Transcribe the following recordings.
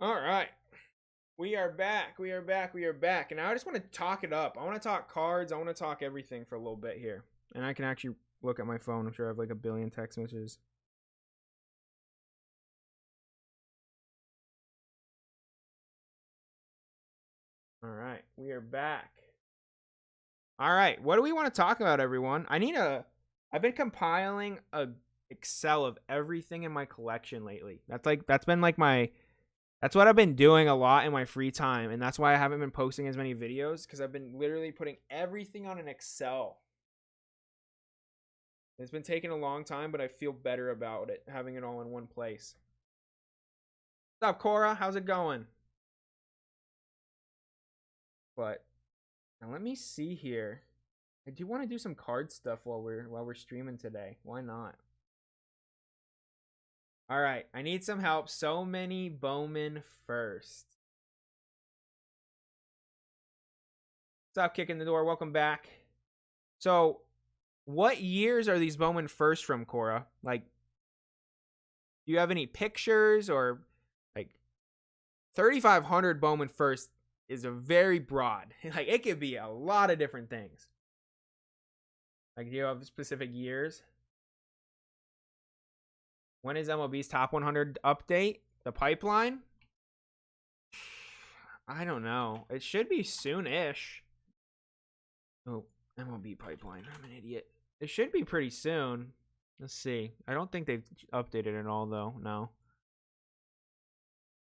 All right. We are back. We are back. We are back. And now I just want to talk it up. I want to talk cards. I want to talk everything for a little bit here. And I can actually look at my phone. I'm sure I have like a billion text messages. All right. We are back. All right. What do we want to talk about, everyone? I've been compiling a Excel of everything in my collection lately. That's what I've been doing a lot in my free time, and that's why I haven't been posting as many videos, because I've been literally putting everything on an Excel. It's been taking a long time, but I feel better about it, having it all in one place. What's up, Cora? How's it going? But now let me see here. I do want to do some card stuff while we're streaming today. Why not? All right, I need some help. So many Bowman first. Stop kicking the door. Welcome back. So, what years are these Bowman first from, Cora? Like, do you have any pictures, or like 3,500 Bowman first is a very broad. Like, it could be a lot of different things. Like, do you have specific years? When is MLB's top 100 update? The pipeline? I don't know. It should be soon-ish. Oh, MLB pipeline. I'm an idiot. It should be pretty soon. Let's see. I don't think they've updated it all, though. No.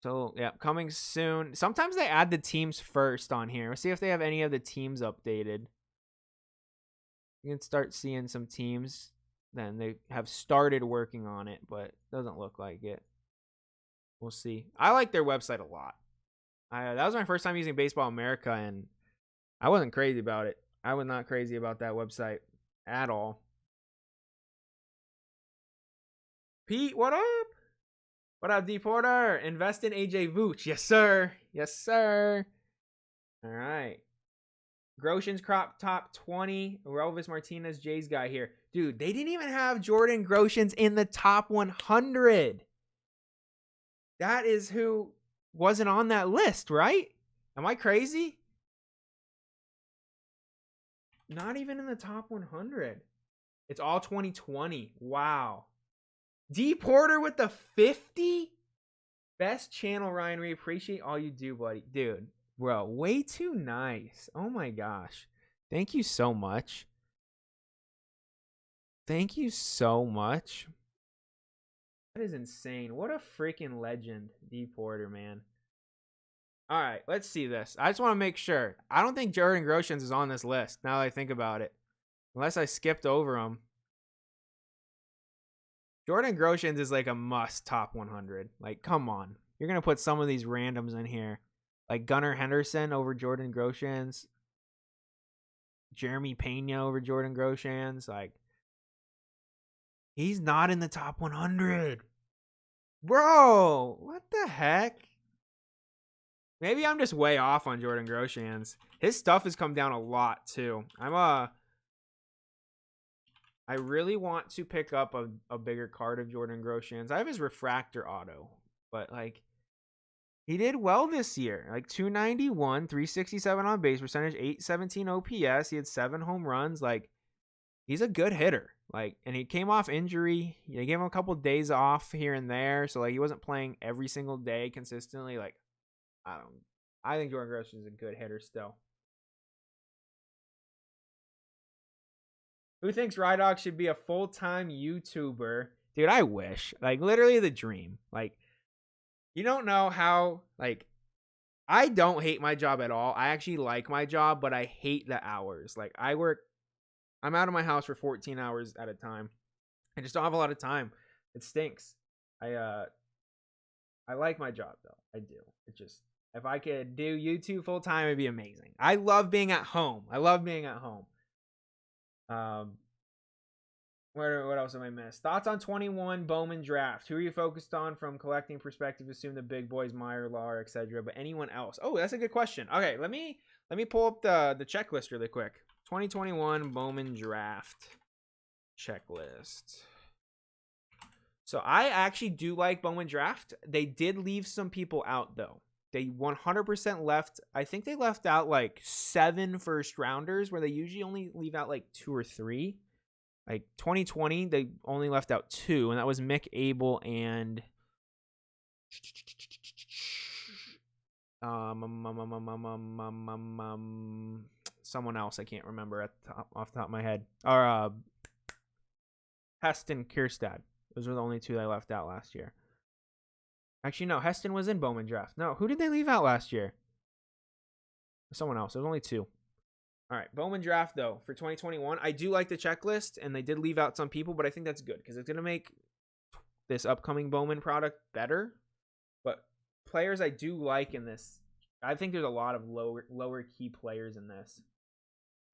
So, yeah, coming soon. Sometimes they add the teams first on here. Let's see if they have any of the teams updated. You can start seeing some teams. Then they have started working on it, but doesn't look like it. We'll see. I like their website a lot. That was my first time using Baseball America, and I wasn't crazy about it. I was not crazy about that website at all. Pete, what up? What up, D Porter? Invest in AJ Vooch. Yes, sir. Yes, sir. All right. Grosjean's crop top 20. Relvis Martinez, Jay's guy here. Dude, they didn't even have Jordan Grosjean's in the top 100. That is who wasn't on that list, right? Am I crazy? Not even in the top 100. It's all 2020. Wow. D Porter with the 50? Best channel, Ryan. We appreciate all you do, buddy. Dude, bro, way too nice. Oh my gosh. Thank you so much. Thank you so much. That is insane. What a freaking legend, D Porter, man. All right, let's see this. I just want to make sure. I don't think Jordan Grosjean's is on this list, now that I think about it. Unless I skipped over him. Jordan Grosjean's is like a must top 100. Like, come on. You're going to put some of these randoms in here. Like Gunnar Henderson over Jordan Grosjean's. Jeremy Pena over Jordan Grosjean's. Like, he's not in the top 100. Bro, what the heck? Maybe I'm just way off on Jordan Grosjean's. His stuff has come down a lot, too. I really want to pick up a bigger card of Jordan Grosjean's. I have his refractor auto, but like, he did well this year. Like 291, 367 on base percentage, 817 OPS. He had 7 home runs. Like, he's a good hitter. Like, and he came off injury. They gave him a couple days off here and there, so like he wasn't playing every single day consistently. Like, I think Jordan Grosjean is a good hitter still. Who thinks Rydog should be a full-time YouTuber? Dude, I wish. Like, literally the dream. Like, you don't know how, like, I don't hate my job at all. I actually like my job, but I hate the hours. Like, I'm out of my house for 14 hours at a time. I just don't have a lot of time. It stinks. I like my job, though. I do. It just, if I could do YouTube full-time, it'd be amazing. I love being at home. What else have I missed? Thoughts on 21 Bowman draft? Who are you focused on from collecting perspective? Assume the big boys, Meyer, Lar, etc. But anyone else? Oh, that's a good question. Okay, let me pull up the checklist really quick. 2021 Bowman draft checklist. So I actually do like Bowman Draft. They did leave some people out, though. They 100% left. I think they left out like 7 first rounders, where they usually only leave out like 2 or 3. Like 2020, they only left out 2, and that was Mick Abel and someone else I can't remember off the top of my head. Or Heston Kierstad. Those were the only 2 they left out last year. Actually, no. Heston was in Bowman Draft. No, who did they leave out last year? Someone else. There was only 2. All right, Bowman Draft, though, for 2021. I do like the checklist, and they did leave out some people, but I think that's good because it's going to make this upcoming Bowman product better. But players I do like in this, I think there's a lot of lower key players in this.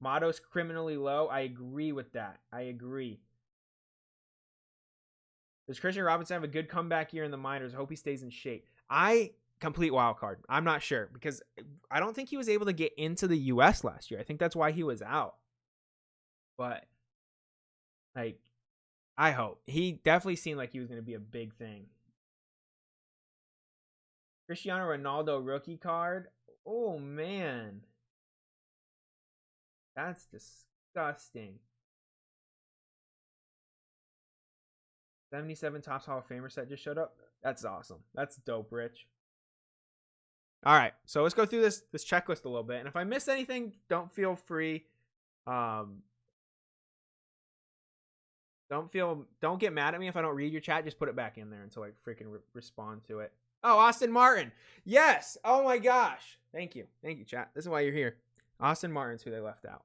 Motto's criminally low. I agree with that. I agree. Does Christian Robinson have a good comeback year in the minors? I hope he stays in shape. Complete wild card. I'm not sure because I don't think he was able to get into the U.S. last year. I think that's why he was out. But, like, I hope. He definitely seemed like he was going to be a big thing. Cristiano Ronaldo rookie card. Oh, man. That's disgusting. 77 Topps Hall of Famer set just showed up. That's awesome. That's dope, Rich. All right, so let's go through this checklist a little bit. And if I miss anything, don't feel free. Don't get mad at me if I don't read your chat. Just put it back in there until I freaking respond to it. Oh, Austin Martin. Yes. Oh my gosh. Thank you, chat. This is why you're here. Austin Martin's who they left out.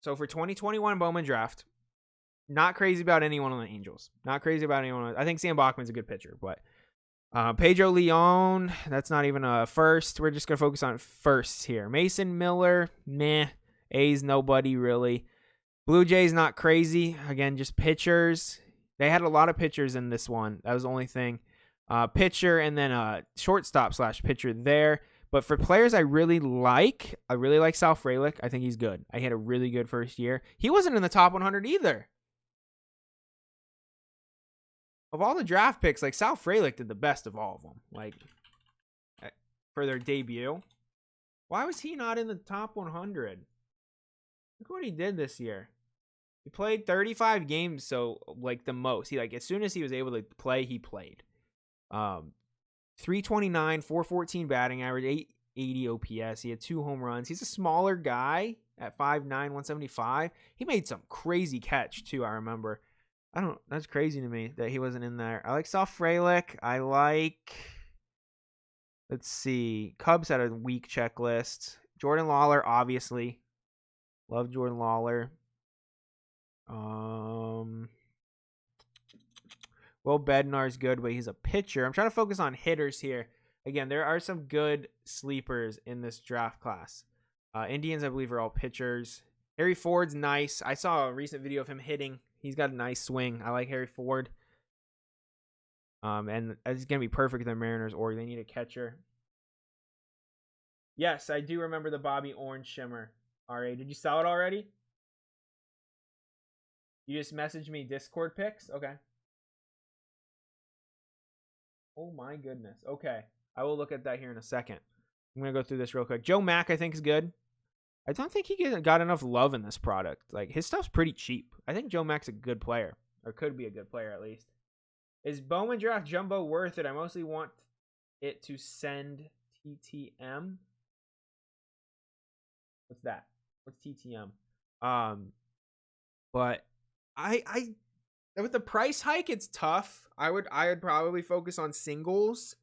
So for 2021 Bowman Draft, not crazy about anyone on the Angels. Not crazy about anyone. I think Sam Bachman's a good pitcher, but Pedro Leon, that's not even a first. We're just going to focus on firsts here. Mason Miller, meh. A's, nobody really. Blue Jays, not crazy. Again, just pitchers. They had a lot of pitchers in this one. That was the only thing. Pitcher and then shortstop / pitcher there. But for players I really like Sal Frelick. I think he's good. I had a really good first year. He wasn't in the top 100 either. Of all the draft picks, like Sal Frelick did the best of all of them. Like for their debut. Why was he not in the top 100? Look what he did this year. He played 35 games, so like the most. He as soon as he was able to play, he played. 329, 414 batting average, 880 OPS. He had 2 home runs. He's a smaller guy at 5'9", 175. He made some crazy catch too, I remember. That's crazy to me that he wasn't in there. I like Sal Frelick. I like, let's see, Cubs had a weak checklist. Jordan Lawler, obviously. Love Jordan Lawler. Will Bednar's good, but he's a pitcher. I'm trying to focus on hitters here. Again, there are some good sleepers in this draft class. Indians, I believe, are all pitchers. Harry Ford's nice. I saw a recent video of him hitting. He's got a nice swing. I like Harry Ford. And it's going to be perfect for the Mariners, or they need a catcher. Yes, I do remember the Bobby Orange Shimmer. RA, did you sell it already? You just messaged me Discord pics? Okay. Oh my goodness. Okay. I will look at that here in a second. I'm going to go through this real quick. Joe Mack, I think, is good. I don't think he got enough love in this product. Like, his stuff's pretty cheap. I think Joe Mack's a good player. Or could be a good player, at least. Is Bowman Draft Jumbo worth it? I mostly want it to send TTM. What's that? What's TTM? But I with the price hike, it's tough. I would probably focus on singles.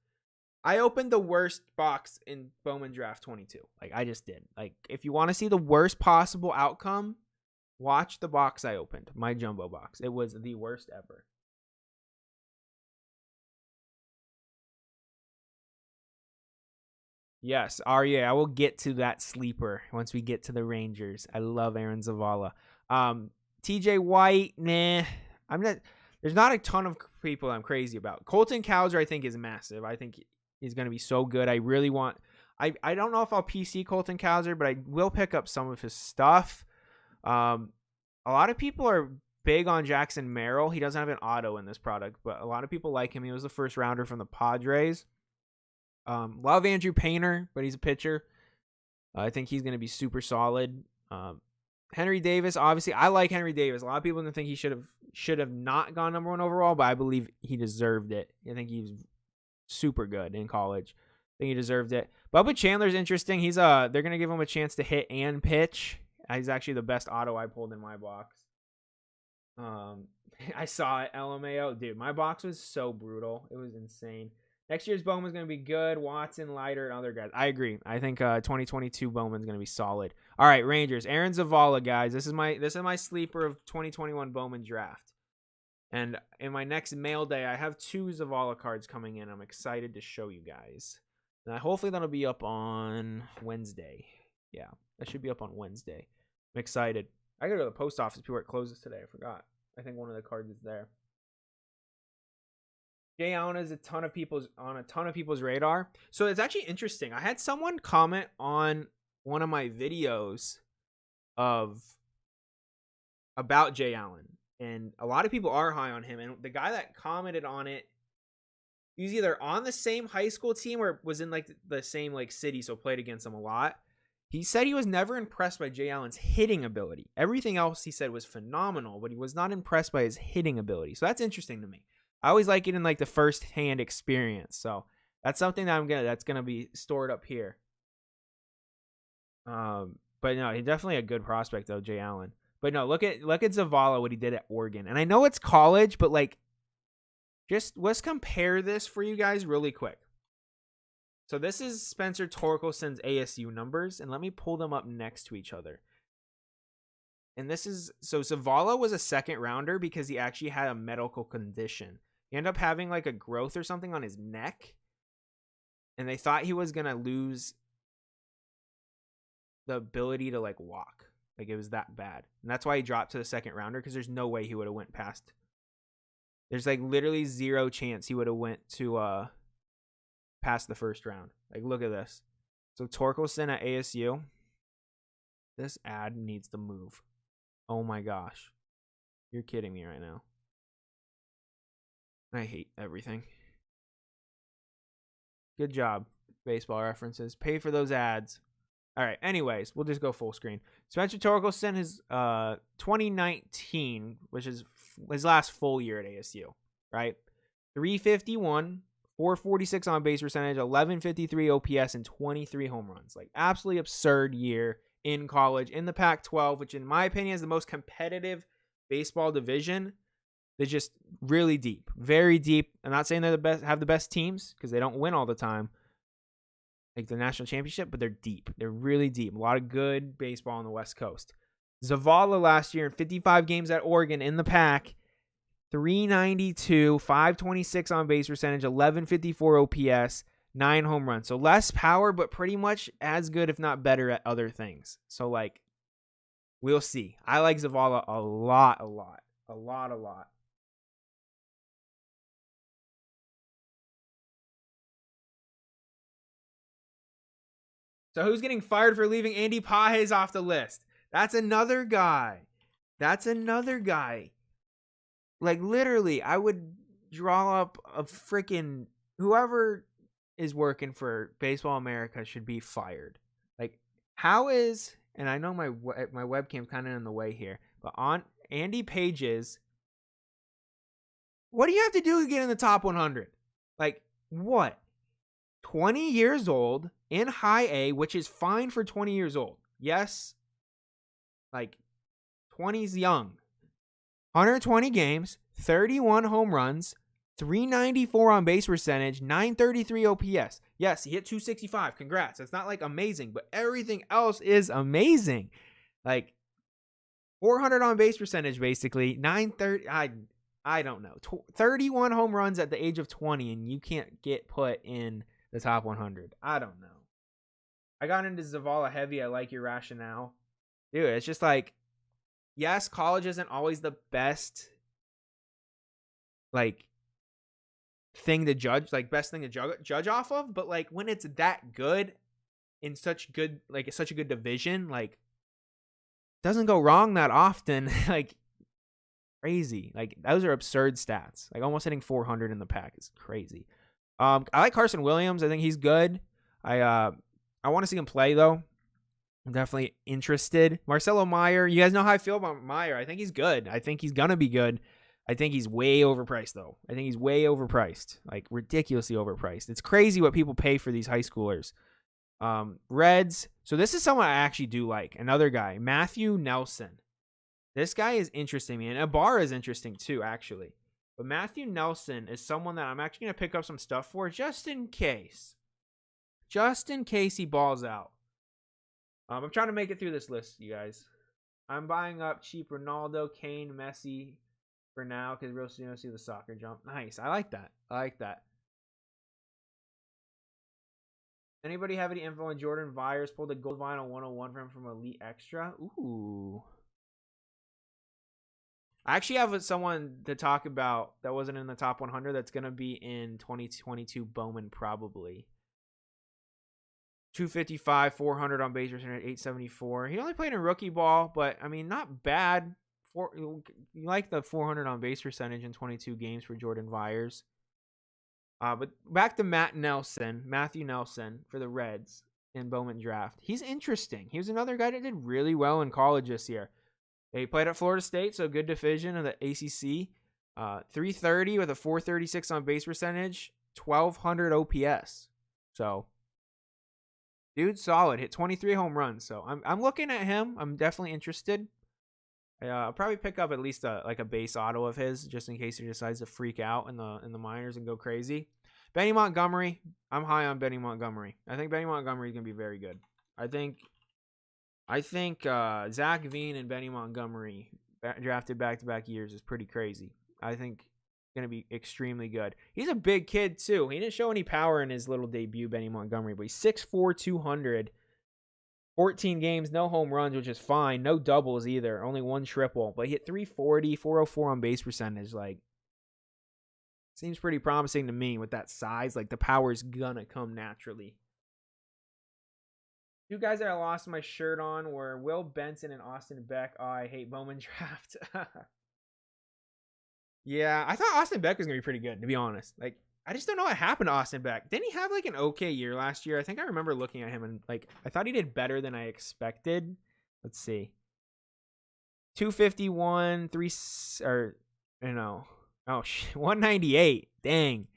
I opened the worst box in Bowman Draft 22. Like, I just did. Like, if you want to see the worst possible outcome, watch the box I opened, my jumbo box. It was the worst ever. Yes, Arya, I will get to that sleeper once we get to the Rangers. I love Aaron Zavala. TJ White, nah. There's not a ton of people I'm crazy about. Colton Cowser, I think, is massive. I think he's going to be so good. I really want... I don't know if I'll PC Colton Cowser, but I will pick up some of his stuff. A lot of people are big on Jackson Merrill. He doesn't have an auto in this product, but a lot of people like him. He was the first rounder from the Padres. Love Andrew Painter, but he's a pitcher. I think he's going to be super solid. Henry Davis, obviously, I like Henry Davis. A lot of people think he should have not gone number 1 overall, but I believe he deserved it. I think he's super good in college. I think he deserved it. Bubba Chandler's interesting. He's they're going to give him a chance to hit and pitch. He's actually the best auto I pulled in my box. I saw it, LMAO. Dude, my box was so brutal. It was insane. Next year's Bowman's going to be good. Watson, Leiter, and other guys. I agree. I think 2022 Bowman's going to be solid. All right, Rangers. Aaron Zavala, guys. This is my sleeper of 2021 Bowman draft. And in my next mail day, I have 2 Zavala cards coming in. I'm excited to show you guys. And hopefully that'll be up on Wednesday. Yeah, that should be up on Wednesday. I'm excited. I gotta go to the post office before it closes today. I forgot. I think one of the cards is there. Jay Allen is on a ton of people's radar. So it's actually interesting. I had someone comment on one of my videos about Jay Allen, and a lot of people are high on him. And the guy that commented on it, he's either on the same high school team or was in like the same like city, so played against him a lot. He said he was never impressed by Jay Allen's hitting ability. Everything else he said was phenomenal, but he was not impressed by his hitting ability. So that's interesting to me. I always like it in like the first-hand experience. So that's something that that's gonna be stored up here. But no, he's definitely a good prospect though, Jay Allen. But no, look at Zavala, what he did at Oregon. And I know it's college, but like, just let's compare this for you guys really quick. So this is Spencer Torkelson's ASU numbers, and let me pull them up next to each other. And this is, so Zavala was a second rounder because he actually had a medical condition. He ended up having like a growth or something on his neck, and they thought he was going to lose the ability to like walk. Like it was that bad. And that's why he dropped to the second rounder, because there's no way he would have went past. There's like literally 0 chance he would have went to past the first round. Like look at this. So Torkelson at ASU. This ad needs to move. Oh my gosh. You're kidding me right now. I hate everything. Good job, Baseball References. Pay for those ads. All right, anyways, we'll just go full screen. Spencer Torkelson is 2019, which is his last full year at ASU, right? 351, 446 on base percentage, 1153 OPS, and 23 home runs. Like, absolutely absurd year in college, in the Pac-12, which in my opinion is the most competitive baseball division. They're just really deep, very deep. I'm not saying they're the best, have the best teams, because they don't win all the time, like the national championship, but they're deep. They're really deep. A lot of good baseball on the West Coast. Zavala last year in 55 games at Oregon in the Pac, 392, 526 on base percentage, 1154 OPS, 9 home runs. So less power, but pretty much as good, if not better, at other things. So like, we'll see. I like Zavala a lot. So who's getting fired for leaving Andy Pages off the list? That's another guy. Like, literally, I would draw up a freaking... Whoever is working for Baseball America should be fired. Like, how is... And I know my webcam's kind of in the way here. But on Andy Pages... What do you have to do to get in the top 100? Like, what? 20 years old... in high A, which is fine for 20 years old. Yes. Like, 20's young. 120 games, 31 home runs, 394 on base percentage, 933 OPS. Yes, he hit 265. Congrats. It's not like amazing, but everything else is amazing. Like, 400 on base percentage, basically. 930. I don't know. 31 home runs at the age of 20, and you can't get put in the top 100. I don't know. I got into Zavala heavy. I like your rationale. Dude, it's just like, yes, college isn't always the best, like, thing to judge, like, best thing to judge off of, but, like, when it's that good, in such good, like, such a good division, like, doesn't go wrong that often. Like, Crazy. Like, those are absurd stats. Like, almost hitting 400 in the pack is crazy. I like Carson Williams. I think he's good. I want to see him play, though. I'm definitely interested. Marcelo Meyer. You guys know how I feel about Meyer. I think he's good. I think he's going to be good. I think he's way overpriced, though. I think he's way overpriced. Like, ridiculously overpriced. It's crazy what people pay for these high schoolers. Reds. So this is someone I actually do like. Another guy, Matthew Nelson. This guy is interesting, man. Ibarra is interesting, too, actually. But Matthew Nelson is someone that I'm actually going to pick up some stuff for just in case. Just in case he balls out. I'm trying to make it through this list, you guys. I'm buying up cheap Ronaldo, Kane, Messi for now because real soon you'll see the soccer jump. Nice. I like that. I like that. Anybody have any info on Jordan Vyers? Pulled a gold vinyl 101 for him from Elite Extra. Ooh. I actually have someone to talk about that wasn't in the top 100 that's going to be in 2022 Bowman probably. 255, 400 on base percentage, 874. He only played in rookie ball, but, I mean, not bad. You like the 400 on base percentage in 22 games for Jordan Vyers. But back to Matthew Nelson for the Reds in Bowman draft. He's interesting. He was another guy that did really well in college this year. He played at Florida State, so good division of the ACC. 330 with a 436 on base percentage, 1,200 OPS. So, dude, solid. Hit 23 home runs. So I'm looking at him. I'm definitely interested. I'll probably pick up at least a base auto of his just in case he decides to freak out in the minors and go crazy. Benny Montgomery. I'm high on Benny Montgomery. I think Benny Montgomery is going to be very good. I think Zach Veen and Benny Montgomery drafted back-to-back years is pretty crazy. I think going to be extremely good. He's a big kid, too. He didn't show any power in his little debut, Benny Montgomery, but he's 6'4", 200, 14 games, no home runs, which is fine. No doubles either, only one triple. But he hit 340, 404 on base percentage. Like, seems pretty promising to me with that size. Like, the power's going to come naturally. Two guys that I lost my shirt on were Will Benson and Austin Beck. Oh, I hate Bowman draft. Yeah, I thought Austin Beck was going to be pretty good, to be honest. Like, I just don't know what happened to Austin Beck. Didn't he have, like, an okay year last year? I think I remember looking at him and, like, I thought he did better than I expected. Let's see. 251, 198. Dang.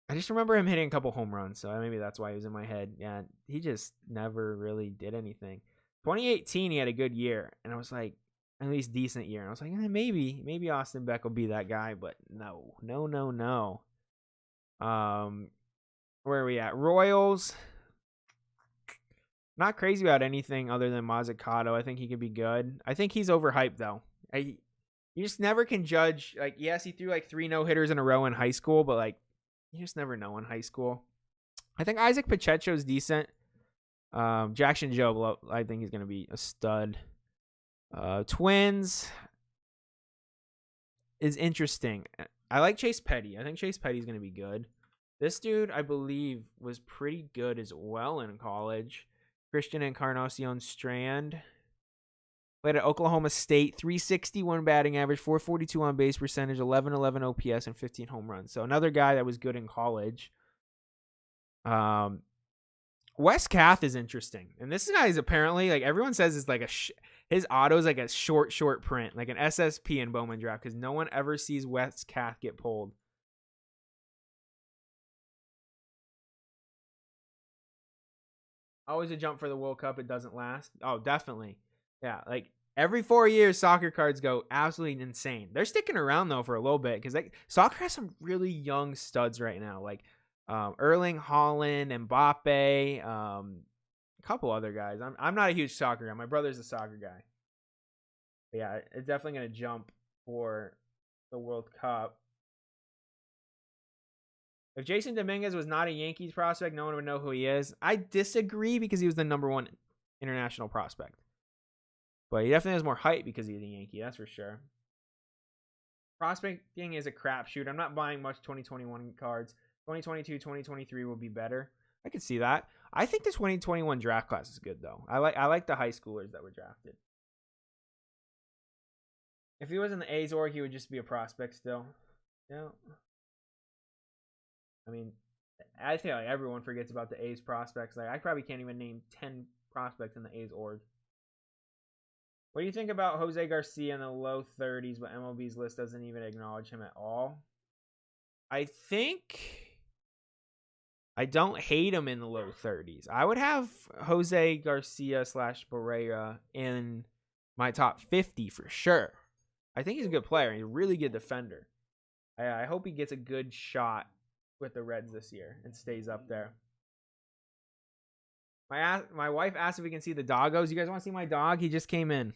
I just remember him hitting a couple home runs, so maybe that's why he was in my head. Yeah, he just never really did anything. 2018, he had a good year, and I was like, at least decent year. And I was like, maybe Austin Beck will be that guy, but no. Where are we at? Royals. Not crazy about anything other than Mazzucato. I think he could be good. I think he's overhyped, though. You just never can judge. Like, yes, he threw like 3 no-hitters in a row in high school, but like, you just never know in high school. I think Isaac Pacheco's decent. Jackson Jobe, I think he's going to be a stud. Twins is interesting. I like Chase Petty. I think Chase Petty's going to be good. This dude, I believe, was pretty good as well in college. Christian Encarnacion Strand. Played at Oklahoma State, 361 batting average, 442 on base percentage, 1111 OPS, and 15 home runs. So another guy that was good in college. Wes Kath is interesting. And this guy is apparently, like, everyone says is like his auto is like a short print, like an SSP in Bowman draft, because no one ever sees Wes Kath get pulled. Always a jump for the World Cup. It doesn't last. Oh, definitely. Yeah, like every 4 years, soccer cards go absolutely insane. They're sticking around, though, for a little bit because soccer has some really young studs right now, like Erling Haaland, Mbappe, a couple other guys. I'm not a huge soccer guy. My brother's a soccer guy. But yeah, it's definitely going to jump for the World Cup. If Jason Dominguez was not a Yankees prospect, no one would know who he is. I disagree because he was the #1 international prospect. But he definitely has more hype because he's a Yankee, that's for sure. Prospecting is a crapshoot. I'm not buying much 2021 cards. 2022, 2023 will be better. I could see that. I think the 2021 draft class is good, though. I like the high schoolers that were drafted. If he was in the A's org, he would just be a prospect still. Yeah. I mean, I feel like everyone forgets about the A's prospects. Like, I probably can't even name 10 prospects in the A's org. What do you think about Jose Garcia in the low 30s, but MLB's list doesn't even acknowledge him at all? I think I don't hate him in the low 30s. I would have Jose Garcia / Barrera in my top 50 for sure. I think he's a good player. He's a really good defender. I hope he gets a good shot with the Reds this year and stays up there. My wife asked if we can see the doggos. You guys want to see my dog? He just came in.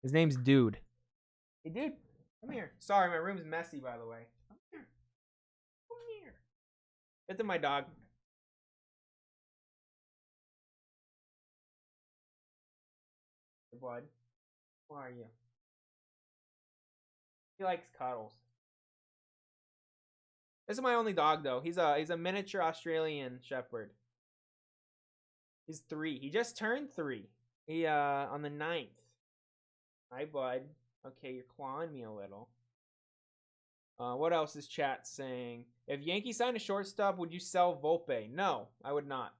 His name's Dude. Hey, Dude, come here. Sorry, my room's messy, by the way. Come here. Come here. Get to my dog. Hey, bud. Who are you? He likes cuddles. This is my only dog, though. He's a miniature Australian Shepherd. He's 3. He just turned 3. He on the 9th. Hi, bud. Okay, you're clawing me a little. What else is chat saying? If Yankees signed a shortstop, would you sell Volpe? No, I would not.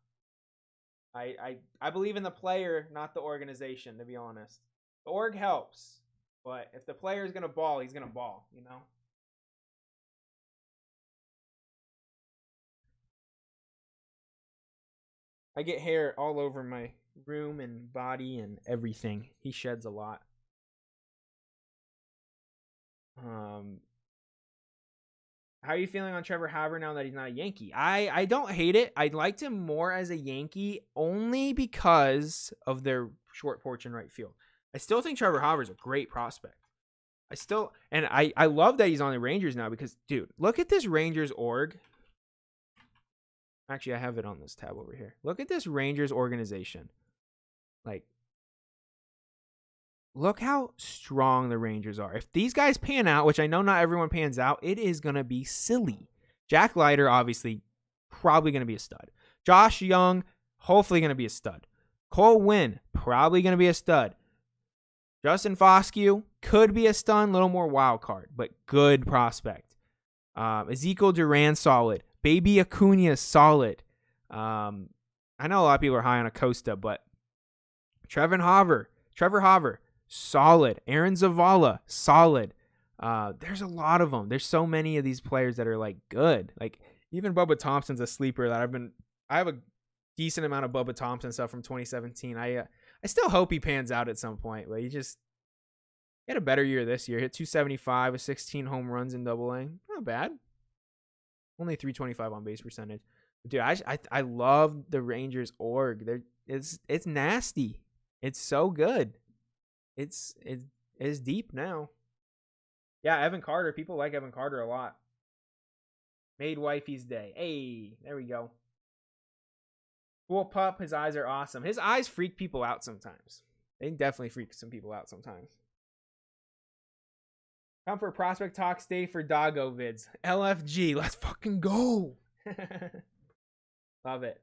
I believe in the player, not the organization, to be honest. The org helps, but if the player is gonna ball, he's gonna ball, you know? I get hair all over my room and body and everything. He sheds a lot. How are you feeling on Trevor Hauer now that he's not a Yankee? I don't hate it. I liked him more as a Yankee only because of their short porch and right field. I still think Trevor Hauer is a great prospect. I love that he's on the Rangers now because, dude, look at this Rangers org. Actually, I have it on this tab over here. Look at this Rangers organization. Like, look how strong the Rangers are. If these guys pan out, which I know not everyone pans out, it is going to be silly. Jack Leiter, obviously, probably going to be a stud. Josh Young, hopefully going to be a stud. Cole Winn, probably going to be a stud. Justin Foscue, could be a stud, little more wild card, but good prospect. Ezekiel Duran, solid. Baby Acuna, solid. I know a lot of people are high on Acosta, but Trevor Hauer, solid. Aaron Zavala, solid. There's a lot of them. There's so many of these players that are like good. Like even Bubba Thompson's a sleeper that I have a decent amount of Bubba Thompson stuff from 2017. I still hope he pans out at some point, but he had a better year this year. Hit 275 with 16 home runs in AA. Not bad. Only 325 on base percentage. But dude, I love the Rangers org. It's nasty. It's so good. It's deep now. Yeah, Evan Carter. People like Evan Carter a lot. Made wifey's day. Hey, there we go. Cool pup. His eyes are awesome. His eyes freak people out sometimes. They definitely freak some people out sometimes. Come for prospect talk. Stay for doggo vids. LFG. Let's fucking go. Love it.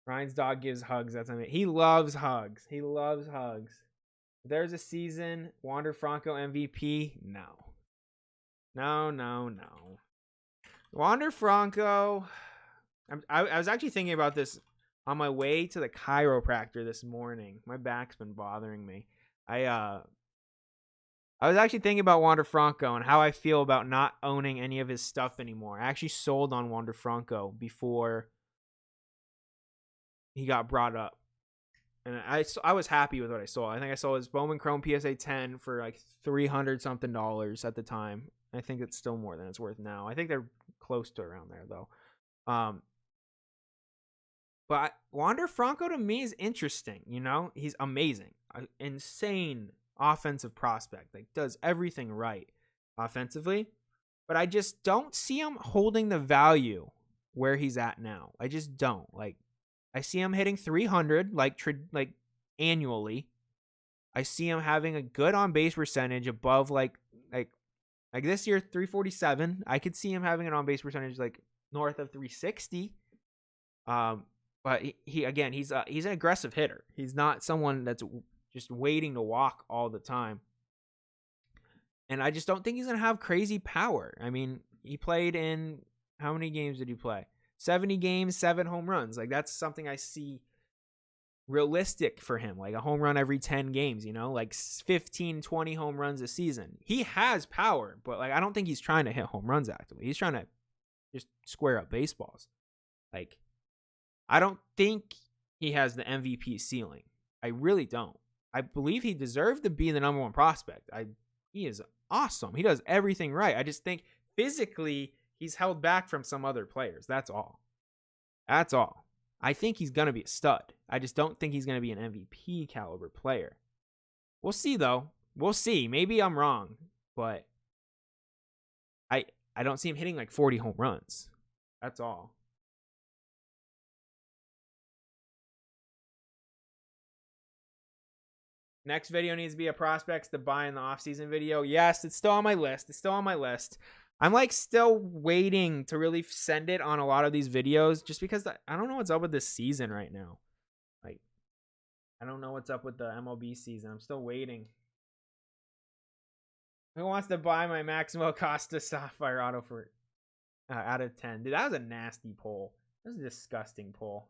Ryan's dog gives hugs. That's amazing. He loves hugs. He loves hugs. If there's a season, Wander Franco MVP? No. No. Wander Franco. I was actually thinking about this on my way to the chiropractor this morning. My back's been bothering me. I was actually thinking about Wander Franco and how I feel about not owning any of his stuff anymore. I actually sold on Wander Franco before he got brought up. And I was happy with what I sold. I think I sold his Bowman Chrome PSA 10 for like $300 something at the time. I think it's still more than it's worth now. I think they're close to around there though. But Wander Franco to me is interesting. You know, he's amazing, insane offensive prospect. Like does everything right offensively, but I just don't see him holding the value where he's at now. I just don't. Like I see him hitting 300 like annually. I see him having a good on base percentage above like this year 347. I could see him having an on base percentage like north of 360. But he's an aggressive hitter. He's not someone that's just waiting to walk all the time. And I just don't think he's going to have crazy power. I mean, he played in, how many games did he play? 70 games, 7 home runs. Like, that's something I see realistic for him. Like a home run every 10 games, you know, like 15, 20 home runs a season. He has power, but like, I don't think he's trying to hit home runs actively. He's trying to just square up baseballs. Like, I don't think he has the MVP ceiling. I really don't. I believe he deserved to be the number 1 prospect. He is awesome. He does everything right. I just think physically he's held back from some other players. That's all. That's all. I think he's going to be a stud. I just don't think he's going to be an MVP caliber player. We'll see, though. We'll see. Maybe I'm wrong, but I don't see him hitting like 40 home runs. That's all. Next video needs to be a prospects to buy in the offseason video. Yes, it's still on my list. I'm like still waiting to really send it on a lot of these videos just because I don't know what's up with this season right now. Like, I don't know what's up with the MLB season. I'm still waiting. Who wants to buy my Maximo Acosta Sapphire Auto for out of 10? Dude, that was a nasty poll. That was a disgusting poll.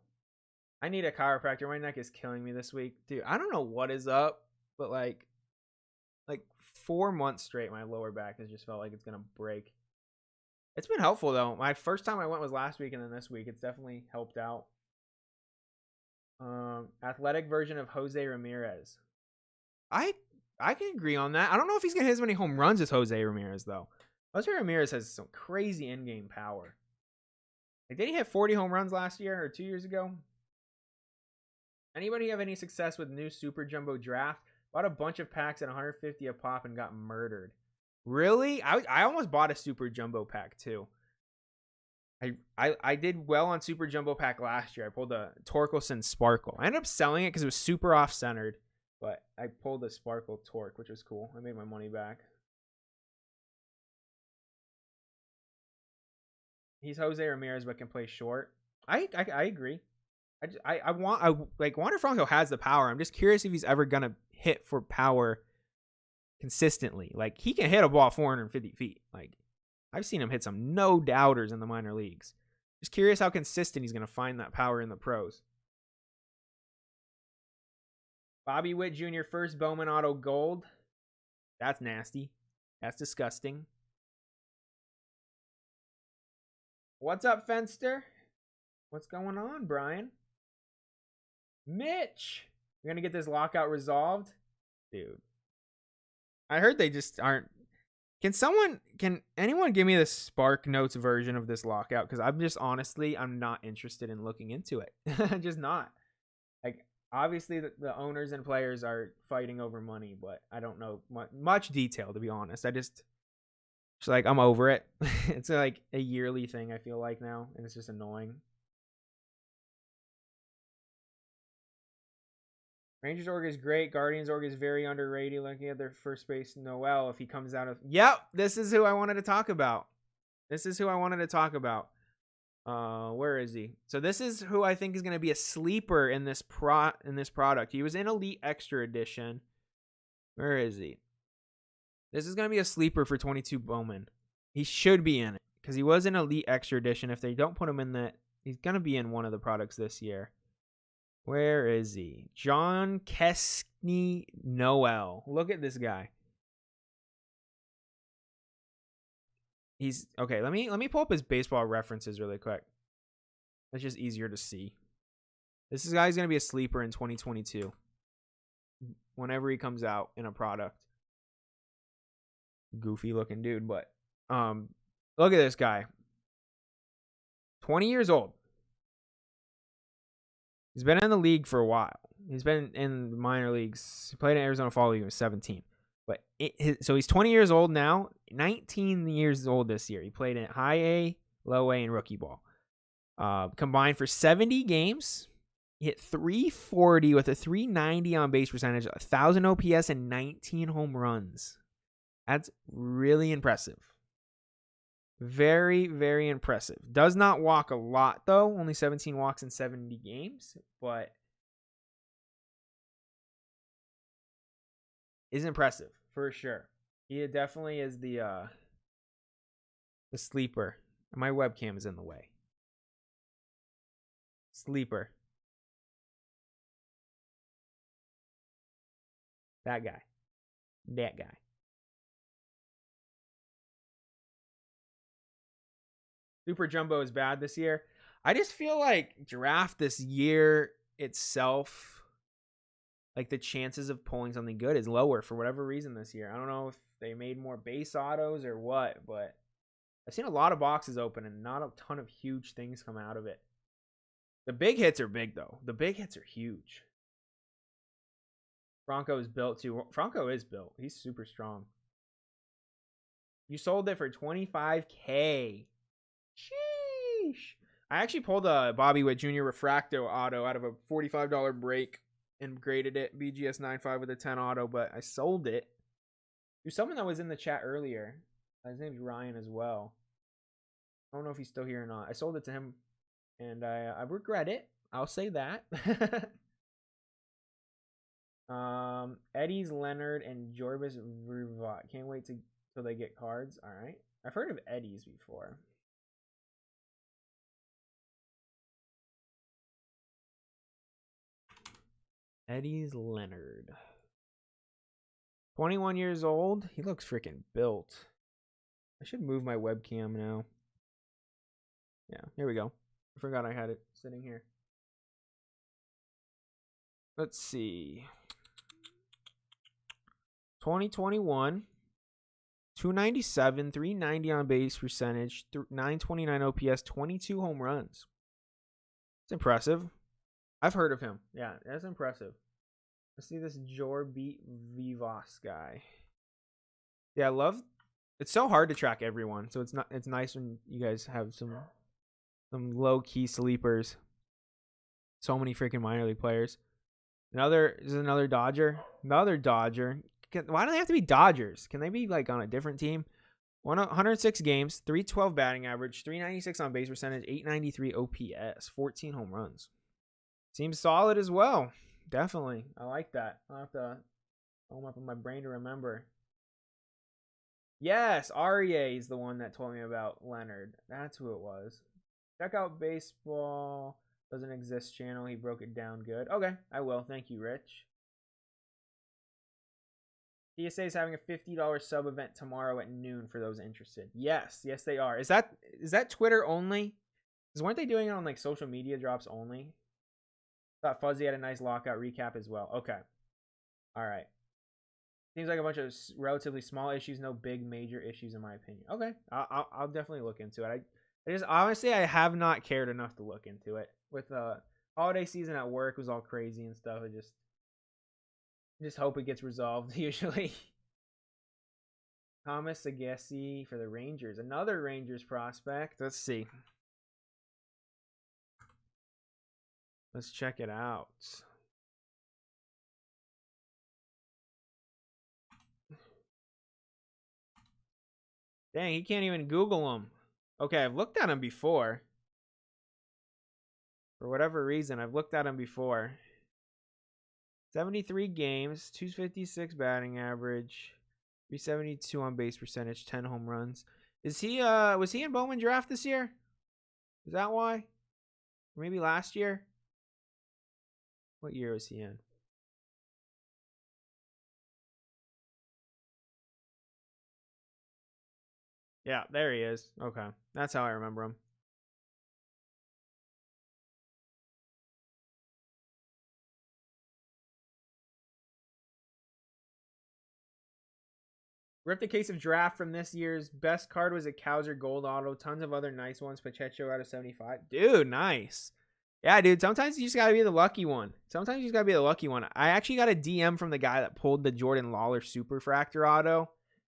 I need a chiropractor. My neck is killing me this week. Dude, I don't know what is up, but like 4 months straight, my lower back has just felt like it's going to break. It's been helpful, though. My first time I went was last week, and then this week. It's definitely helped out. Athletic version of Jose Ramirez. I can agree on that. I don't know if he's going to hit as many home runs as Jose Ramirez, though. Jose Ramirez has some crazy in-game power. Like, did he hit 40 home runs last year or 2 years ago? Anybody have any success with new Super Jumbo draft? Bought a bunch of packs at 150 a pop and got murdered. Really? I almost bought a Super Jumbo pack too. I did well on Super Jumbo pack last year. I pulled a Torkelson Sparkle. I ended up selling it because it was super off-centered, but I pulled a Sparkle Torque, which was cool. I made my money back. He's Jose Ramirez, but can play short. I agree. Wander Franco has the power. I'm just curious if he's ever gonna hit for power consistently. Like, he can hit a ball 450 feet. Like, I've seen him hit some no doubters in the minor leagues. Just curious how consistent he's gonna find that power in the pros. Bobby Witt Jr. first Bowman Auto Gold. That's nasty. That's disgusting. What's up, Fenster? What's going on, Brian? Mitch, you're gonna get this lockout resolved, dude. I heard they just aren't. Can anyone give me the Spark Notes version of this lockout? Because I'm not interested in looking into it. Just not. Like, obviously the owners and players are fighting over money, but I don't know much detail, to be honest. It's like, I'm over it. It's like a yearly thing, I feel like now, and it's just annoying. Rangers org is great. Guardians org is very underrated. Looking at their first base, Noel, if he comes out of... Yep, this is who I wanted to talk about. Where is he? So this is who I think is going to be a sleeper in this product. He was in Elite Extra Edition. Where is he? This is going to be a sleeper for 22 Bowman. He should be in it because he was in Elite Extra Edition. If they don't put him in that, he's going to be in one of the products this year. Where is he? John Keskey Noel. Look at this guy. He's okay. Let me pull up his baseball references really quick. That's just easier to see. This guy's gonna be a sleeper in 2022. Whenever he comes out in a product. Goofy looking dude, but look at this guy. 20 years old. He's been in the league for a while. He's been in the minor leagues. He played in Arizona Fall League when he was 17. But so he's 20 years old now. 19 years old this year. He played in high A, low A, and rookie ball. Combined for 70 games. He hit 340 with a 390 on base percentage, 1,000 OPS, and 19 home runs. That's really impressive. Very, very impressive. Does not walk a lot, though. Only 17 walks in 70 games. But is impressive for sure. He definitely is the sleeper. My webcam is in the way. Sleeper. That guy. That guy. Super Jumbo is bad this year. I just feel like draft this year itself, like the chances of pulling something good is lower for whatever reason this year. I don't know if they made more base autos or what, but I've seen a lot of boxes open and not a ton of huge things come out of it. The big hits are big, though. The big hits are huge. Franco is built, too. Franco is built. He's super strong. You sold it for $25K. Sheesh. I actually pulled a Bobby Witt Jr. Refracto auto out of a $45 break and graded it BGS 9.5 with a 10 auto, but I sold it to someone that was in the chat earlier. His name's Ryan as well. I don't know if he's still here or not. I sold it to him, and I regret it. I'll say that. Eddie's, Leonard, and Jorbis Vervat. Can't wait till they get cards. All right. I've heard of Eddie's before. Eddie's Leonard. 21 years old. He looks freaking built. I should move my webcam now. Yeah, here we go. I forgot I had it sitting here. Let's see. 2021. 297, 390 on base percentage, 929 OPS, 22 home runs. It's impressive. I've heard of him. Yeah, that's impressive. Let's see this Jorbeat Vivas guy. Yeah, I love. It's so hard to track everyone, so it's nice when you guys have some low key sleepers. So many freaking minor league players. Another Dodger. Another Dodger. Why do they have to be Dodgers? Can they be like on a different team? 106 games, 312 batting average, 396 on base percentage, 893 OPS, 14 home runs. Seems solid as well. Definitely. I like that. I'll have to home up in my brain to remember. Yes, Aryeh is the one that told me about Leonard. That's who it was. Check out Baseball Doesn't Exist channel. He broke it down good. Okay, I will. Thank you, Rich. DSA is having a $50 sub event tomorrow at noon for those interested. Yes, they are. Is that Twitter only? Because weren't they doing it on like social media drops only? Thought Fuzzy had a nice lockout recap as well. Okay. All right. Seems like a bunch of relatively small issues, no big major issues in my opinion. Okay, I'll definitely look into it. I just honestly I have not cared enough to look into it. With holiday season at work was all crazy and stuff. I just hope it gets resolved usually. Thomas Agassi for the Rangers, another Rangers prospect. Let's see. Let's check it out. Dang, he can't even Google him. Okay, I've looked at him before. For whatever reason, I've looked at him before. 73 games, 256 batting average, 372 on base percentage, 10 home runs. Was he in Bowman draft this year? Is that why? Or maybe last year? What year was he in? Yeah, there he is. Okay. That's how I remember him. Ripped a case of draft from this year's best card was a Kowser Gold Auto. Tons of other nice ones. Pacheco out of 75. Dude, nice. Yeah, dude. Sometimes you just got to be the lucky one. I actually got a DM from the guy that pulled the Jordan Lawler Superfractor Auto.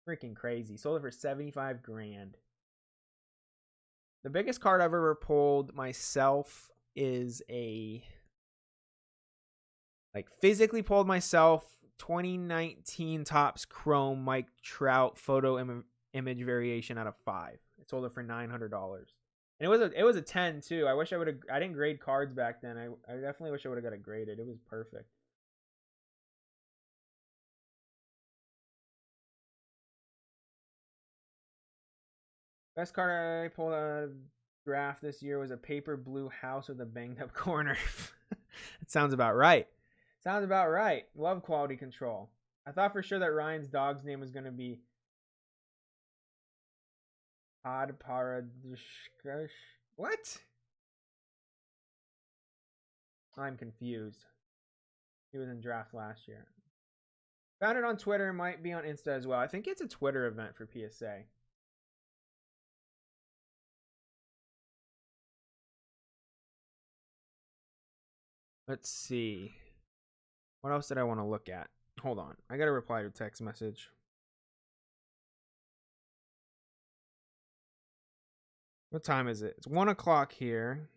Freaking crazy. Sold it for 75 grand. The biggest card I've ever pulled myself is physically pulled myself 2019 Topps Chrome Mike Trout photo image variation out of 5. I sold it for $900. And it was a 10 too. I wish I didn't grade cards back then. I definitely wish I would have got it graded. It was perfect. Best card I pulled out of draft this year was a paper blue house with a banged up corner. It sounds about right. Sounds about right. Love quality control. I thought for sure that Ryan's dog's name was going to be Pod Paradishkush. What? I'm confused. He was in draft last year. Found it on Twitter. Might be on Insta as well. I think it's a Twitter event for PSA. Let's see. What else did I want to look at? Hold on. I got to reply to a text message. What time is it? It's 1 o'clock here.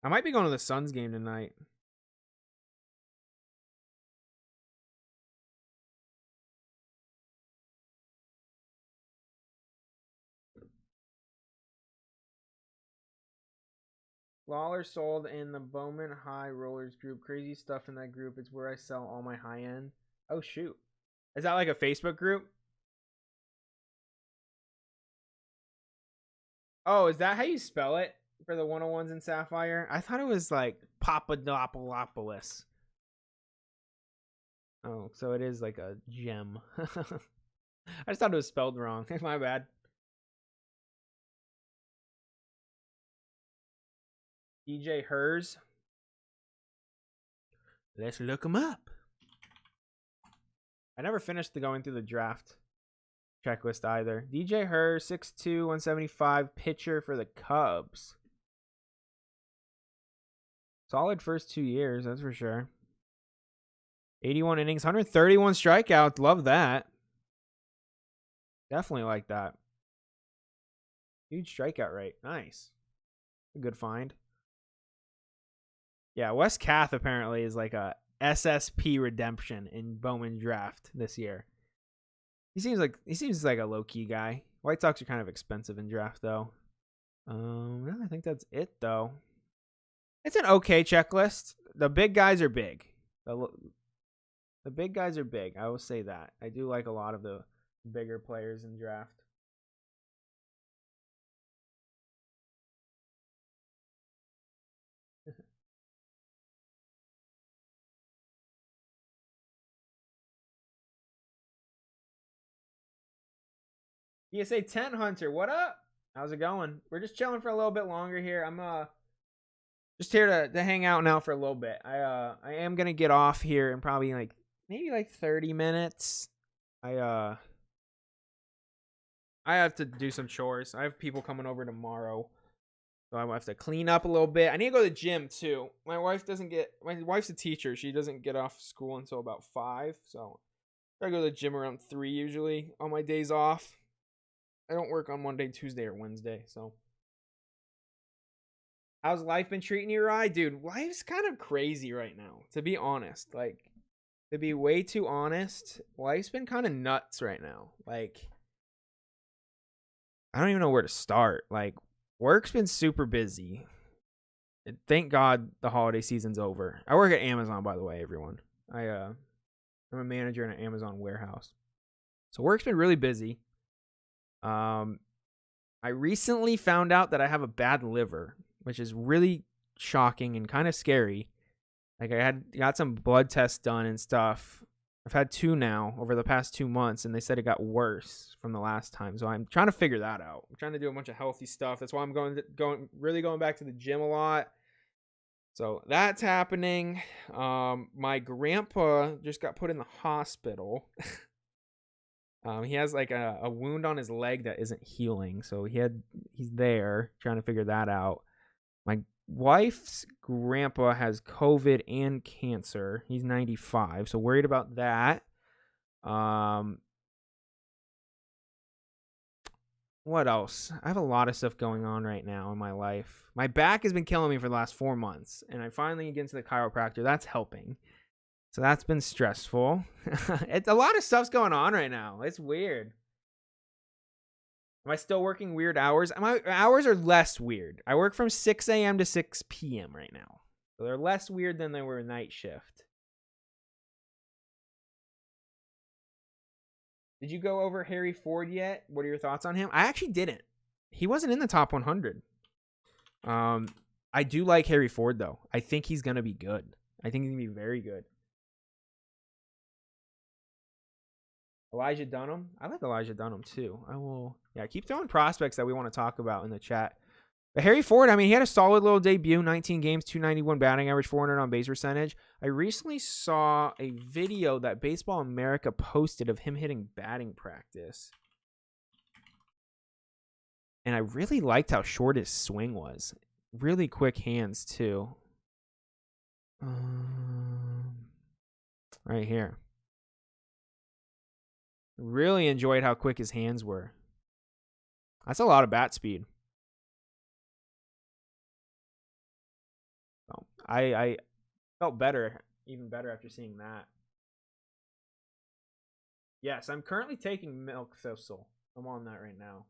I might be going to the Suns game tonight. Lawler sold in the Bowman High Rollers group. Crazy stuff in that group. It's where I sell all my high end. Oh, shoot. Is that like a Facebook group? Oh, is that how you spell it for the 101s in Sapphire? I thought it was like Papadopoulos. Oh, so it is like a gem. I just thought it was spelled wrong. My bad. DJ Hers. Let's look him up. I never finished going through the draft checklist either. DJ Hers, 6'2", 175, pitcher for the Cubs. Solid first 2 years, that's for sure. 81 innings, 131 strikeouts. Love that. Definitely like that. Huge strikeout rate. Nice. A good find. Yeah, Wes Kath apparently is like a SSP redemption in Bowman draft this year. He seems like a low-key guy. White Sox are kind of expensive in draft though. I think that's it though. It's an okay checklist. The big guys are big. The big guys are big. I will say that. I do like a lot of the bigger players in draft. PSA 10 Hunter, what up? How's it going? We're just chilling for a little bit longer here. I'm just here to hang out now for a little bit. I am gonna get off here in probably maybe 30 minutes. I have to do some chores. I have people coming over tomorrow, so I have to clean up a little bit. I need to go to the gym too. My wife's a teacher. She doesn't get off school until about 5, so I go to the gym around 3 usually on my days off. I don't work on Monday, Tuesday, or Wednesday, so. How's life been treating you, Rye? Dude, life's kind of crazy right now, to be honest. To be way too honest, life's been kind of nuts right now. I don't even know where to start. Work's been super busy. Thank God the holiday season's over. I work at Amazon, by the way, everyone. I'm a manager in an Amazon warehouse. So work's been really busy. I recently found out that I have a bad liver, which is really shocking and kind of scary. I got some blood tests done and stuff. I've had 2 now over the past 2 months, and they said it got worse from the last time. So I'm trying to figure that out. I'm trying to do a bunch of healthy stuff. That's why I'm going back to the gym a lot. So that's happening. My grandpa just got put in the hospital. He has a wound on his leg that isn't healing, so he's there trying to figure that out. My wife's grandpa has COVID and cancer. He's 95, so worried about that. What else? I have a lot of stuff going on right now in my life. My back has been killing me for the last 4 months, and I finally get to the chiropractor. That's helping. So that's been stressful. It's a lot of stuff's going on right now. It's weird. Am I still working weird hours? My hours are less weird. I work from 6 a.m. to 6 p.m. right now. So they're less weird than they were night shift. Did you go over Harry Ford yet? What are your thoughts on him? I actually didn't. He wasn't in the top 100. I do like Harry Ford, though. I think he's going to be good. I think he's going to be very good. Elijah Dunham. I like Elijah Dunham, too. I will, keep throwing prospects that we want to talk about in the chat. But Harry Ford, I mean, he had a solid little debut, 19 games, 291 batting average, 400 on base percentage. I recently saw a video that Baseball America posted of him hitting batting practice. And I really liked how short his swing was. Really quick hands, too. Right here. Really enjoyed how quick his hands were. That's a lot of bat speed. So I felt better, even better after seeing that. Yes, I'm currently taking Milk Thistle. I'm on that right now.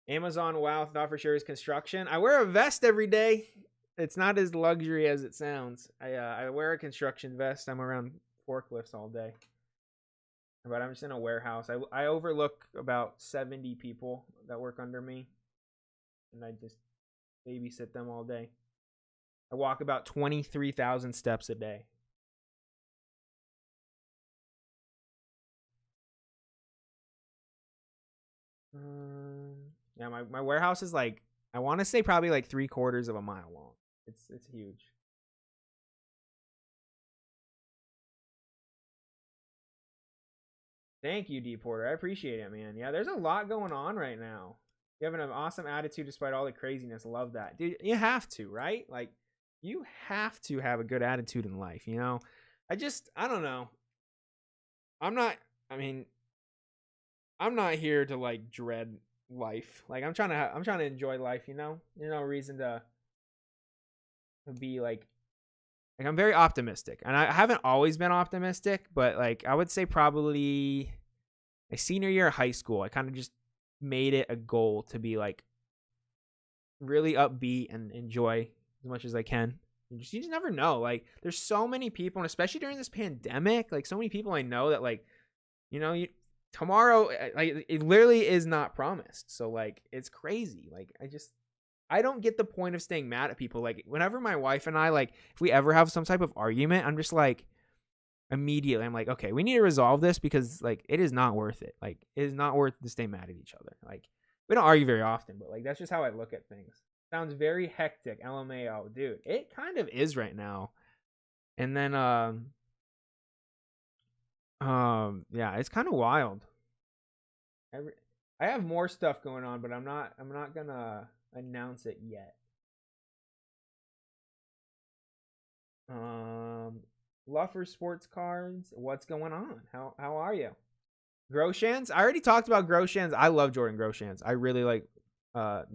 Amazon, wow, thought for sure is construction. I wear a vest every day. It's not as luxury as it sounds. I wear a construction vest. I'm around forklifts all day. But I'm just in a warehouse. I overlook about 70 people that work under me. And I just babysit them all day. I walk about 23,000 steps a day. Yeah, my warehouse is like, I want to say probably like 3/4 of a mile long. It's huge. Thank you, D Porter. I appreciate it, man. Yeah, there's a lot going on right now. You have an awesome attitude despite all the craziness. Love that. Dude, you have to, right? Like, you have to have a good attitude in life, you know? I don't know. I'm not here to like dread life. Like I'm trying to enjoy life, you know? There's no reason to be like I'm very optimistic. And I haven't always been optimistic, but like I would say probably my senior year of high school, I kind of just made it a goal to be like really upbeat and enjoy as much as I can. You just never know. Like there's so many people, and especially during this pandemic, like so many people I know that like, you know, tomorrow, like it literally is not promised. So like it's crazy. Like I don't get the point of staying mad at people. Like whenever my wife and I, like if we ever have some type of argument, I'm just like immediately I'm like, okay, we need to resolve this because like it is not worth it. Like it is not worth to stay mad at each other. Like we don't argue very often, but like that's just how I look at things. Sounds very hectic. LMAO, dude. It kind of is right now. And then yeah, it's kind of wild. I have more stuff going on, but I'm not gonna announce it yet. Luffer Sports Cards, what's going on? How are you? Groshans? I already talked about Groshans. I love Jordan Groshans. I really like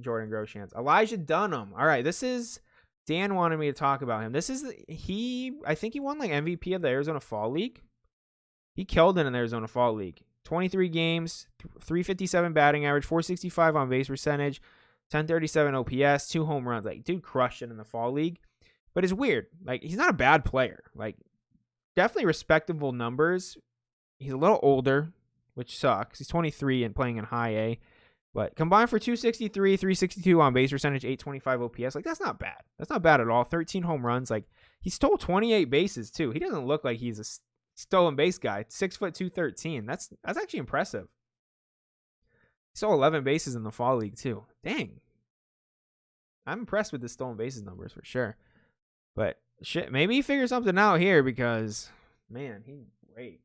Jordan Groshans. Elijah Dunham. All right, this is Dan wanted me to talk about him. This is I think he won like MVP of the Arizona Fall League. He killed it in the Arizona Fall League. 23 games, 357 batting average, 465 on base percentage, 1037 OPS, 2 home runs. Like, dude crushed it in the Fall League. But it's weird. Like, he's not a bad player. Like, definitely respectable numbers. He's a little older, which sucks. He's 23 and playing in high A. But combined for 263, 362 on base percentage, 825 OPS. Like, that's not bad. That's not bad at all. 13 home runs. Like, he stole 28 bases, too. He doesn't look like he's a stolen base guy. 6 foot 213. That's actually impressive. He stole 11 bases in the Fall League, too. Dang. I'm impressed with the stolen bases numbers for sure. But shit, maybe he figured something out here because, man, he raked.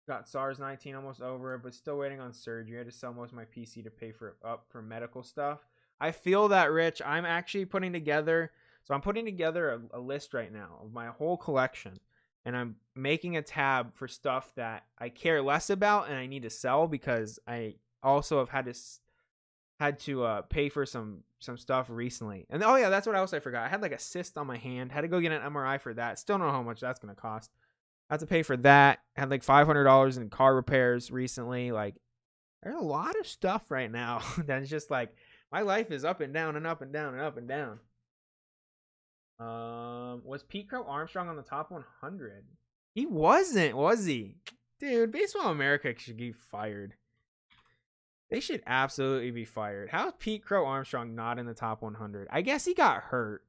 Got SARS-19 almost over, but still waiting on surgery. I had to sell most of my PC to pay for medical stuff. I feel that, Rich. I'm actually putting together a list right now of my whole collection, and I'm making a tab for stuff that I care less about and I need to sell because I also have had to pay for some stuff recently. And oh yeah, that's what else I forgot. I had like a cyst on my hand. Had to go get an MRI for that. Still don't know how much that's gonna cost. I had to pay for that. Had like $500 in car repairs recently. Like, there's a lot of stuff right now that's just like my life is up and down and up and down and up and down. Was Peter Armstrong on the top 100? He wasn't, was he? Dude, Baseball America should be fired. They should absolutely be fired. How is Peter Armstrong not in the top 100? I guess he got hurt.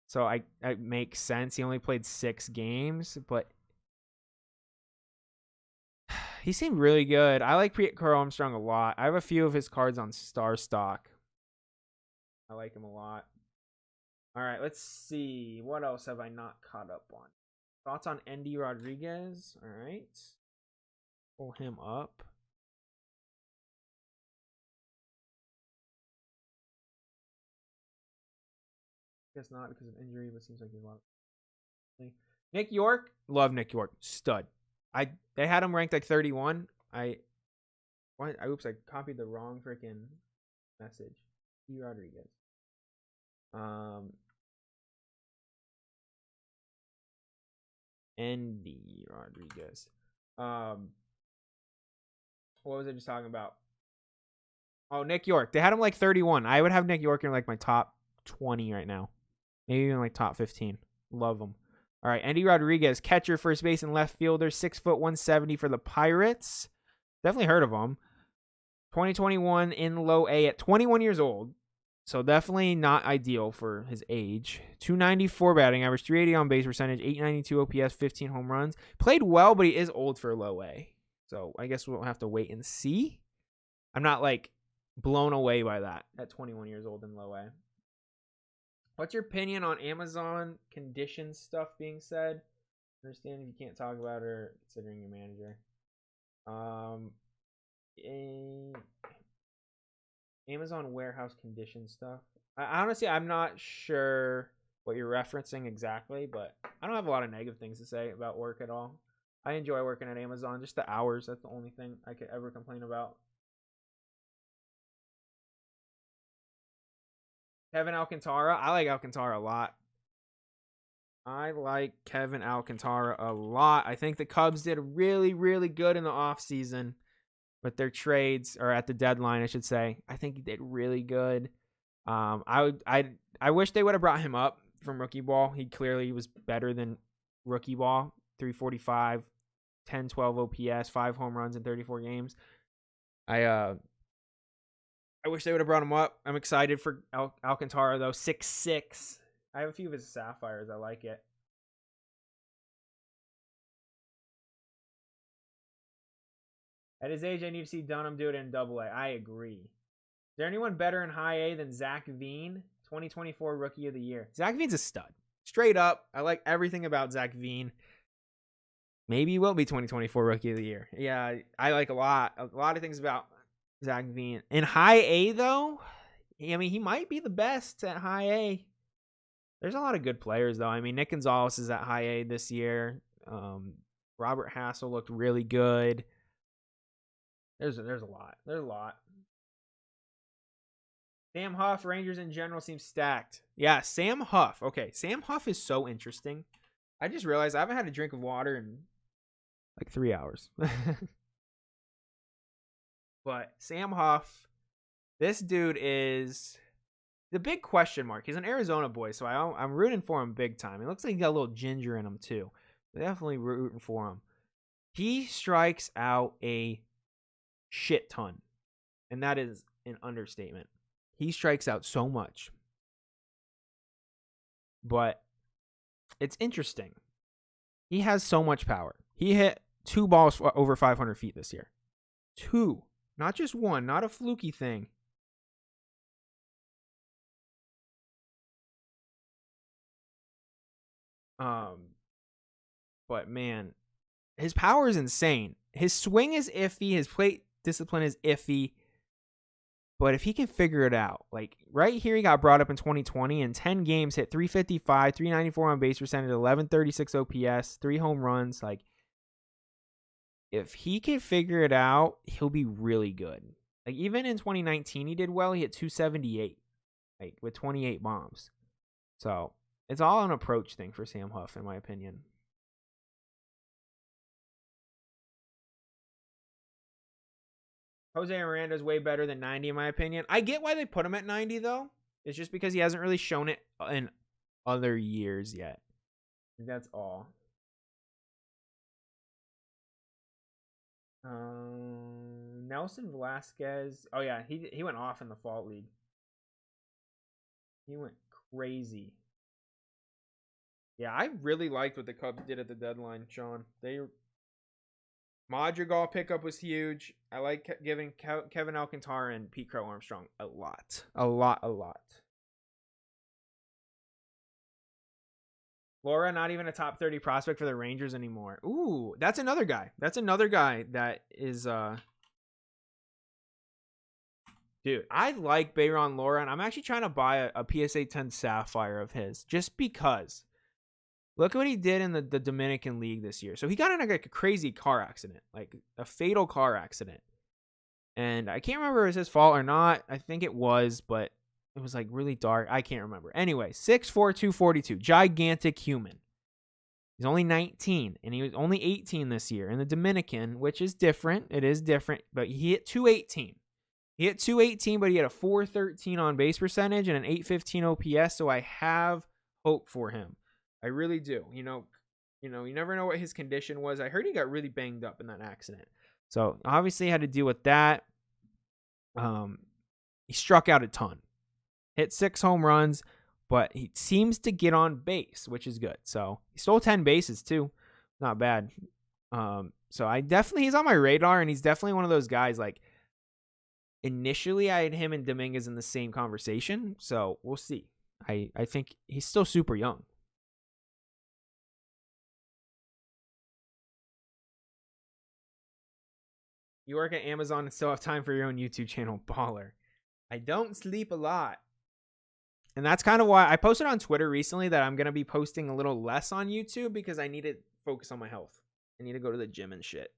So it makes sense. He only played 6 games, but he seemed really good. I like Peter Armstrong a lot. I have a few of his cards on Star Stock. I like him a lot. All right, let's see. What else have I not caught up on? Thoughts on Endy Rodriguez? All right. Pull him up. Guess not because of injury, but seems like he's a lot. Nick York, love Nick York, stud. They had him ranked like 31. Oops, I copied the wrong freaking message. E. Rodriguez. Endy Rodriguez. What was I just talking about? Oh, Nick York. They had him like 31. I would have Nick York in like my top 20 right now. Maybe even like top 15. Love him. All right, Endy Rodriguez, catcher, first base, and left fielder, 6 foot 170 for the Pirates. Definitely heard of him. 2021 in low A at 21 years old. So definitely not ideal for his age. 294 batting average, 380 on base percentage, 892 OPS, 15 home runs. Played well, but he is old for low A. So I guess we'll have to wait and see. I'm not like blown away by that at 21 years old in low A. What's your opinion on Amazon conditions stuff being said? Understand if you can't talk about it or considering your manager. Amazon warehouse condition stuff. Honestly, I'm not sure what you're referencing exactly, but I don't have a lot of negative things to say about work at all. I enjoy working at Amazon. Just the hours. That's the only thing I could ever complain about. Kevin Alcantara. I like Alcantara a lot. I like Kevin Alcantara a lot. I think the Cubs did really, really good in the offseason with their trades, or at the deadline, I should say. I think he did really good. I wish they would have brought him up from rookie ball. He clearly was better than rookie ball. 345, 10, 12 OPS, 5 home runs in 34 games. I wish they would have brought him up. I'm excited for Alcantara, though. 6'6". I have a few of his Sapphires. I like it. At his age, I need to see Dunham do it in Double A. I agree. Is there anyone better in High A than Zach Veen? 2024 Rookie of the Year. Zach Veen's a stud. Straight up, I like everything about Zach Veen. Maybe he will be 2024 Rookie of the Year. Yeah, I like a lot of things about Zach Veen. In High A, though, I mean, he might be the best at High A. There's a lot of good players, though. I mean, Nick Gonzalez is at High A this year. Robert Hassel looked really good. There's a lot. There's a lot. Sam Huff, Rangers in general seem stacked. Yeah, Sam Huff. Okay, Sam Huff is so interesting. I just realized I haven't had a drink of water in like 3 hours. But Sam Huff, this dude is the big question mark. He's an Arizona boy, so I'm rooting for him big time. It looks like he got a little ginger in him too. Definitely rooting for him. He strikes out a shit ton, and that is an understatement. He strikes out so much, but it's interesting. He has so much power. He hit 2 balls over 500 feet this year. 2, not just 1, not a fluky thing. But man, his power is insane. His swing is iffy. His plate discipline is iffy. But if he can figure it out, like right here, he got brought up in 2020 in 10 games, hit 355, 394 on base percentage, 1136 OPS, 3 home runs. Like, if he can figure it out, he'll be really good. Like, even in 2019, he did well. He hit 278, like with 28 bombs. So it's all an approach thing for Sam Huff, in my opinion. Jose Miranda is way better than 90, in my opinion. I get why they put him at 90, though. It's just because he hasn't really shown it in other years yet. That's all. Nelson Velasquez. Oh yeah, he went off in the fall league. He went crazy. Yeah, I really liked what the Cubs did at the deadline, Sean. Madrigal pickup was huge. I like giving Kevin Alcantara and Peter Armstrong a lot. A lot. Laura, not even a top 30 prospect for the Rangers anymore. Ooh, that's another guy. That is dude, I like Bayron Laura, and I'm actually trying to buy a PSA 10 Sapphire of his just because. Look at what he did in the Dominican League this year. So he got in like a crazy car accident, like a fatal car accident. And I can't remember if it was his fault or not. I think it was, but it was like really dark. I can't remember. Anyway, 6'4", 242. Gigantic human. He's only 19, and he was only 18 this year in the Dominican, which is different. It is different, but he hit 218. He hit 218, but he had a 413 on base percentage and an 815 OPS, so I have hope for him. I really do. You never know what his condition was. I heard he got really banged up in that accident. So obviously had to deal with that. He struck out a ton. Hit 6 home runs, but he seems to get on base, which is good. So he stole 10 bases too. Not bad. So he's on my radar, and he's definitely one of those guys. Like initially I had him and Dominguez in the same conversation. So we'll see. I think he's still super young. You work at Amazon and still have time for your own YouTube channel. Baller. I don't sleep a lot. And that's kind of why I posted on Twitter recently that I'm going to be posting a little less on YouTube because I need to focus on my health. I need to go to the gym and shit.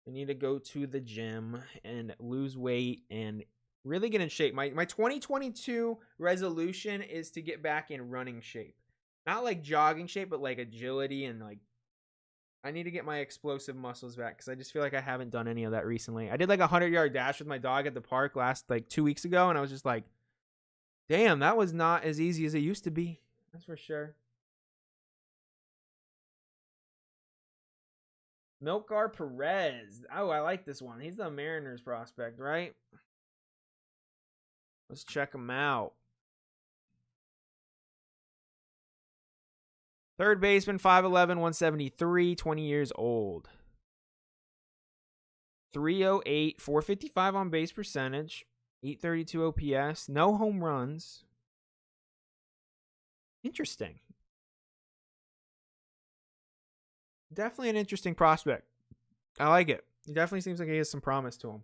I need to go to the gym and lose weight and really get in shape. My 2022 resolution is to get back in running shape. Not like jogging shape, but like agility and like I need to get my explosive muscles back because I just feel like I haven't done any of that recently. I did like a 100-yard dash with my dog at the park like 2 weeks ago, and I was just like, damn, that was not as easy as it used to be. That's for sure. Milkar Perez. Oh, I like this one. He's the Mariners prospect, right? Let's check him out. Third baseman, 5'11", 173, 20 years old. 308, 455 on base percentage, 832 OPS, no home runs. Interesting. Definitely an interesting prospect. I like it. He definitely seems like he has some promise to him.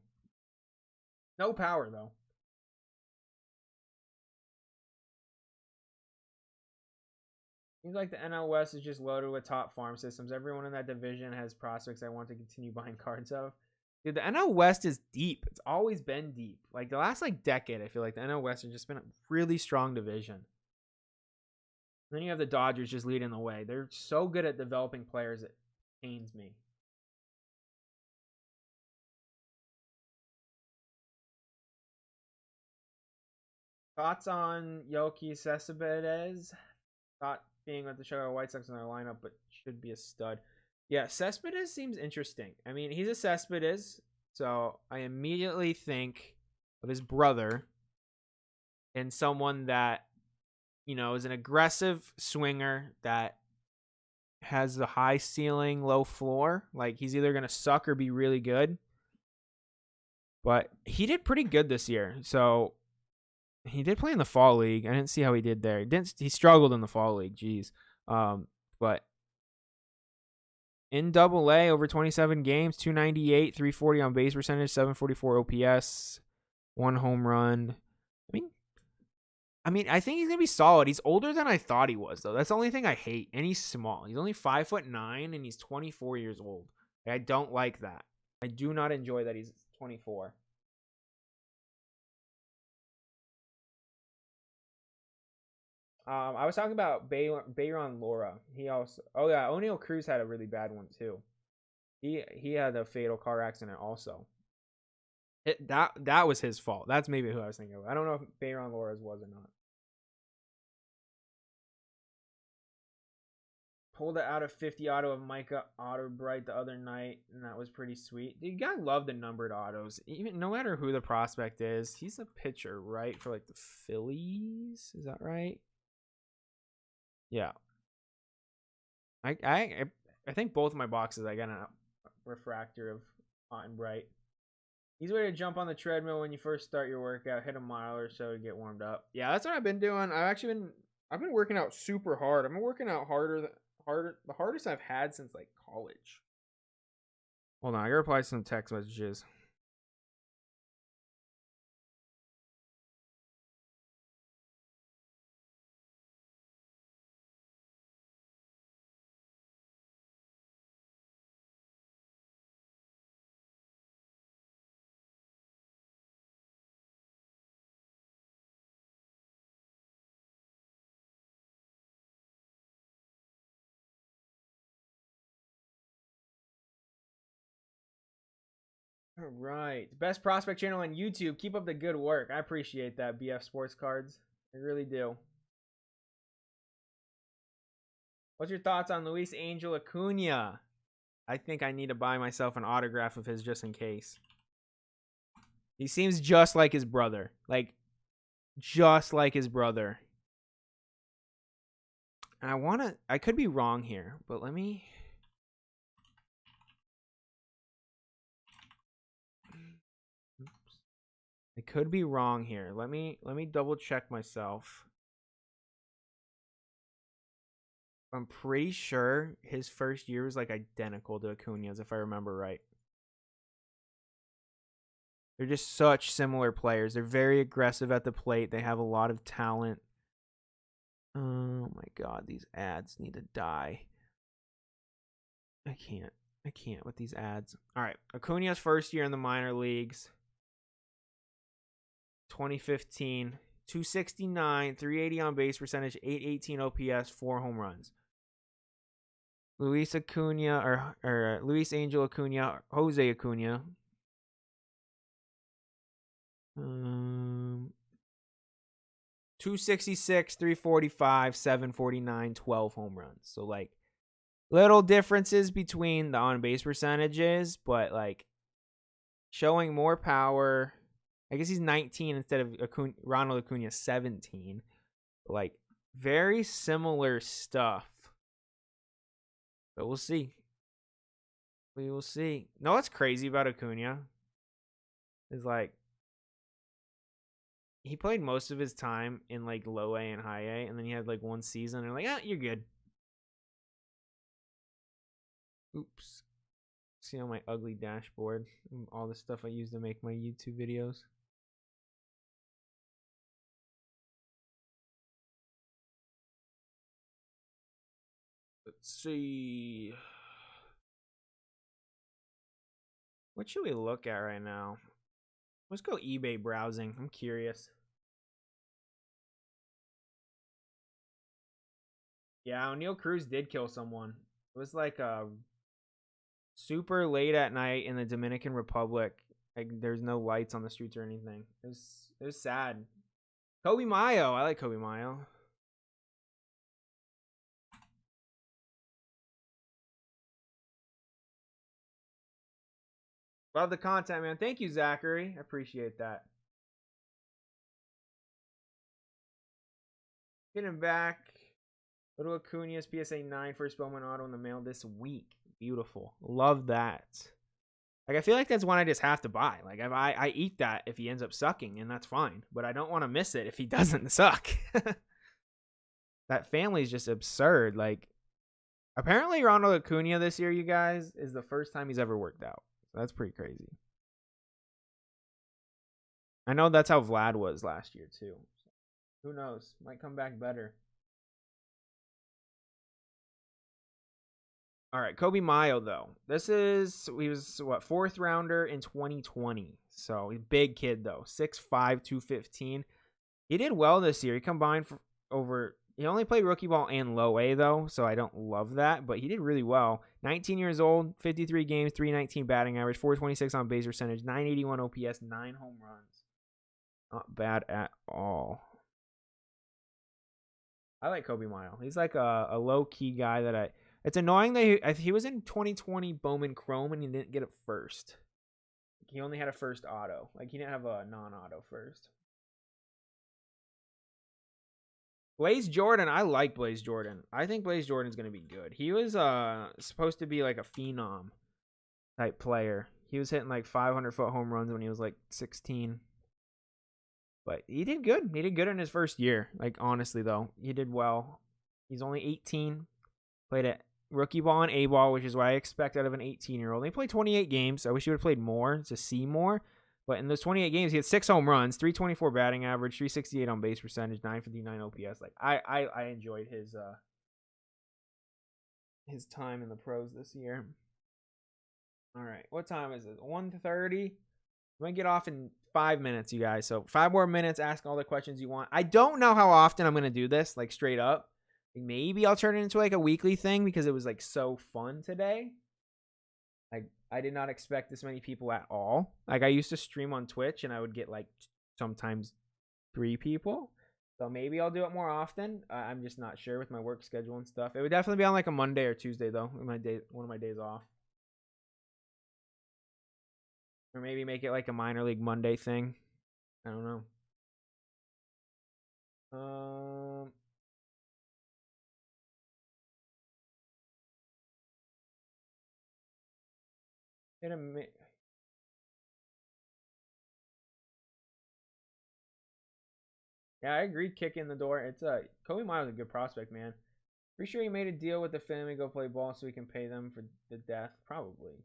No power, though. Seems like the NL West is just loaded with top farm systems. Everyone in that division has prospects I want to continue buying cards of. Dude, the NL West is deep. It's always been deep. Like the last decade, I feel like the NL West has just been a really strong division. And then you have the Dodgers just leading the way. They're so good at developing players, it pains me. Thoughts on Yoki Cespedes? Thought being with the Chicago White Sox in their lineup, but should be a stud. Yeah, Cespedes seems interesting. I mean, he's a Cespedes, so I immediately think of his brother and someone that, is an aggressive swinger that has a high ceiling, low floor. Like, he's either going to suck or be really good. But he did pretty good this year, so he did play in the fall league. I didn't see how he did there. He struggled in the fall league, geez. But in Double-A, over 27 games, 298, 340 on base percentage, 744 OPS, 1 home run. I mean, I think he's gonna be solid. He's older than I thought he was, though. That's the only thing I hate. And he's small. He's only 5'9", and he's 24 years old. I don't like that. I do not enjoy that he's 24. I was talking about Bayron Laura. He also, O'Neal Cruz had a really bad one too. He had a fatal car accident also. That was his fault. That's maybe who I was thinking of. I don't know if Bayron Laura's was or not. Pulled it out of 50 auto of Micah Otterbright the other night, and that was pretty sweet. Dude, you gotta love the numbered autos. Even no matter who the prospect is, he's a pitcher, right? For like the Phillies, is that right? Yeah. I think both of my boxes I got a refractor of Otterbright. Easy way to jump on the treadmill when you first start your workout. Hit a mile or so to get warmed up. Yeah, that's what I've been doing. I've been working out super hard. I've been working out the hardest I've had since like college. Hold on, I gotta reply to some text messages. All right, best prospect channel on YouTube. Keep up the good work. I appreciate that, BF Sports Cards. I really do. What's your thoughts on Luis Angel Acuna? I think I need to buy myself an autograph of his just in case. He seems just like his brother. Like, just like his brother. And I could be wrong here, but let me... Oops. I could be wrong here. Let me double check myself. I'm pretty sure his first year was like identical to Acuna's, if I remember right. They're just such similar players. They're very aggressive at the plate. They have a lot of talent. Oh my god, these ads need to die. I can't with these ads. All right, Acuna's first year in the minor leagues. 2015, 269, 380 on base percentage, 818 OPS, 4 home runs. Luis Acuna or Luis Angel Acuna, Jose Acuna. 266, 345, 749, 12 home runs. So like little differences between the on-base percentages, but like showing more power. I guess he's 19 instead of Ronald Acuna 17. Like very similar stuff. But we'll see. We will see. No, what's crazy about Acuna is like he played most of his time in like low A and high A, and then he had like one season and like, you're good. Oops. See on my ugly dashboard all the stuff I use to make my YouTube videos. Let's see. What should we look at right now? Let's go eBay browsing. I'm curious. Yeah, O'Neal Cruz did kill someone. It was like super late at night in the Dominican Republic. Like there's no lights on the streets or anything. It was sad. Kobe Mayo. I like Kobe Mayo. Love the content, man. Thank you, Zachary. I appreciate that. Getting back. Little Acuna's PSA 9 first Bowman auto in the mail this week. Beautiful. Love that. Like I feel like that's one I just have to buy. Like I eat that if he ends up sucking, and that's fine. But I don't want to miss it if he doesn't suck. That family is just absurd. Like apparently Ronald Acuna this year, you guys, is the first time he's ever worked out. So that's pretty crazy. I know that's how Vlad was last year too. Who knows? Might come back better. All right, Kobe Mayo though. He was what, 4th rounder in 2020. So he's a big kid though. 6'5", 215. He did well this year. He combined for over. He only played rookie ball and low A though, so I don't love that, but he did really well. 19 years old, 53 games, 319 batting average, 426 on base percentage, 981 OPS, 9 home runs. Not bad at all. I like Kobe Mayo. He's like a low key guy that It's annoying that he was in 2020 Bowman Chrome and he didn't get it first. He only had a first auto. Like, he didn't have a non-auto first. Blaze Jordan, I like Blaze Jordan. I think Blaze Jordan's going to be good. He was supposed to be like a phenom type player. He was hitting like 500-foot home runs when he was like 16. But he did good. He did good in his first year. Like, honestly, though, he did well. He's only 18. Played at rookie ball and A ball, which is what I expect out of an 18-year-old. He played 28 games. I wish he would have played more to see more. But in those 28 games, he had 6 home runs, 324 batting average, 368 on base percentage, 959 OPS. Like, I enjoyed his time in the pros this year. All right, what time is it? 1:30. I'm gonna get off in 5 minutes, you guys. So 5 more minutes. Ask all the questions you want. I don't know how often I'm gonna do this, like straight up. Maybe I'll turn it into like a weekly thing because it was like so fun today. Like, I did not expect this many people at all. Like, I used to stream on Twitch and I would get like sometimes 3 people. So maybe I'll do it more often. I'm just not sure with my work schedule and stuff. It would definitely be on like a Monday or Tuesday though. One of my days off. Or maybe make it like a minor league Monday thing. I don't know. In a minute. Yeah, I agree. Kicking the door. It's Kobe Miles is a good prospect, man. Pretty sure he made a deal with the family to go play ball so he can pay them for the death. Probably.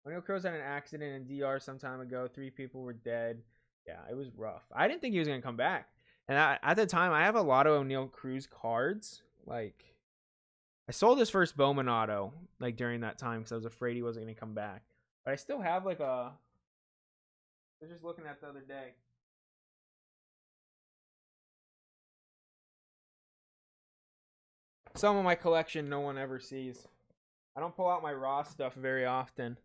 O'Neal Cruz had an accident in DR some time ago. 3 people were dead. Yeah, it was rough. I didn't think he was gonna come back. And at the time, I have a lot of O'Neal Cruz cards. Like, I sold his first Bowman auto like during that time because I was afraid he wasn't gonna come back. But I still have like a. I was just looking at the other day. Some of my collection no one ever sees. I don't pull out my raw stuff very often.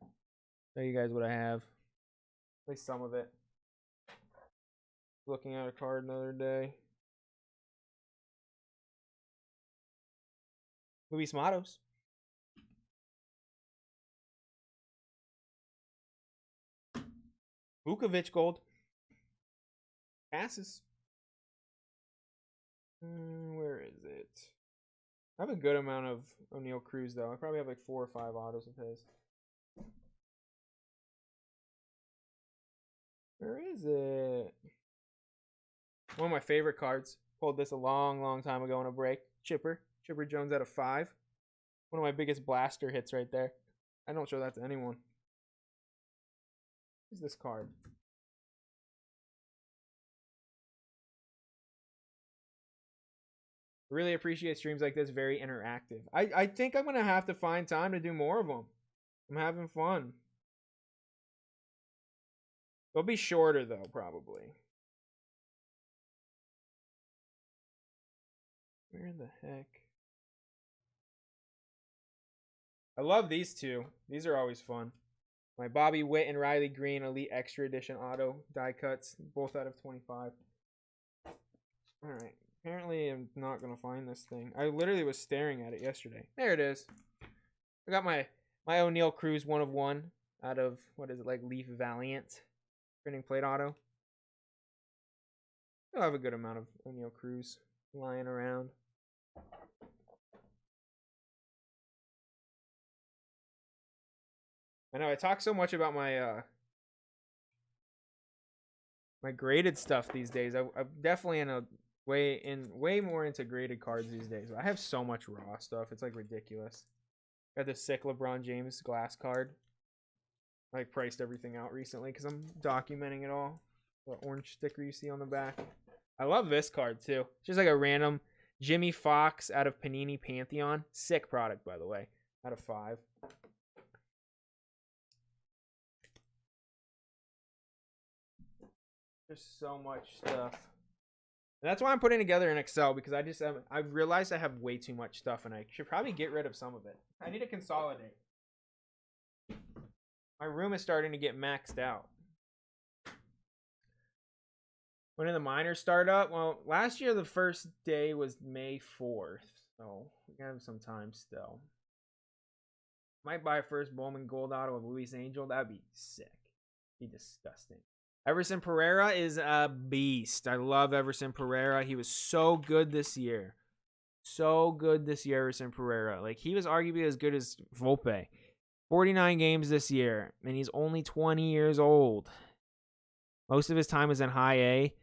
Show you guys what I have. At least some of it. Looking at a card another day. Luis Matos. Vukovic gold. Passes. Where is it? I have a good amount of O'Neal Cruz, though. I probably have like 4 or 5 autos of his. Where is it? One of my favorite cards. Pulled this a long time ago on a break. Chipper Jones out of 5. One of my biggest blaster hits right there. I don't show that to anyone. Who's this card? Really appreciate streams like this. Very interactive. I think I'm going to have to find time to do more of them. I'm having fun. They'll be shorter, though, probably. Where the heck? I love these 2. These are always fun. My Bobby Witt and Riley Green Elite Extra Edition Auto die cuts. Both out of 25. Alright. Apparently, I'm not going to find this thing. I literally was staring at it yesterday. There it is. I got my O'Neal Cruz 1 of 1 out of, what is it, like Leaf Valiant printing plate auto. I'll have a good amount of O'Neal Cruz lying around. I know I talk so much about my my graded stuff these days. I'm definitely way more into graded cards these days. I have so much raw stuff. It's like ridiculous. Got this sick LeBron James glass card. I like priced everything out recently because I'm documenting it all. The orange sticker you see on the back. I love this card too. It's just like a random Jimmy Fox out of Panini Pantheon. Sick product, by the way. Out of 5. There's so much stuff. And that's why I'm putting together an Excel because I've realized I have way too much stuff and I should probably get rid of some of it. I need to consolidate. My room is starting to get maxed out. When did the minors start up? Well, last year the first day was May 4th. So we have some time still. Might buy a first Bowman gold auto of Luis Angel. That'd be sick. Be disgusting. Everson Pereira is a beast. I love Everson Pereira. He was so good this year. So good this year, Everson Pereira. Like, he was arguably as good as Volpe. 49 games this year, and he's only 20 years old. Most of his time was in high A.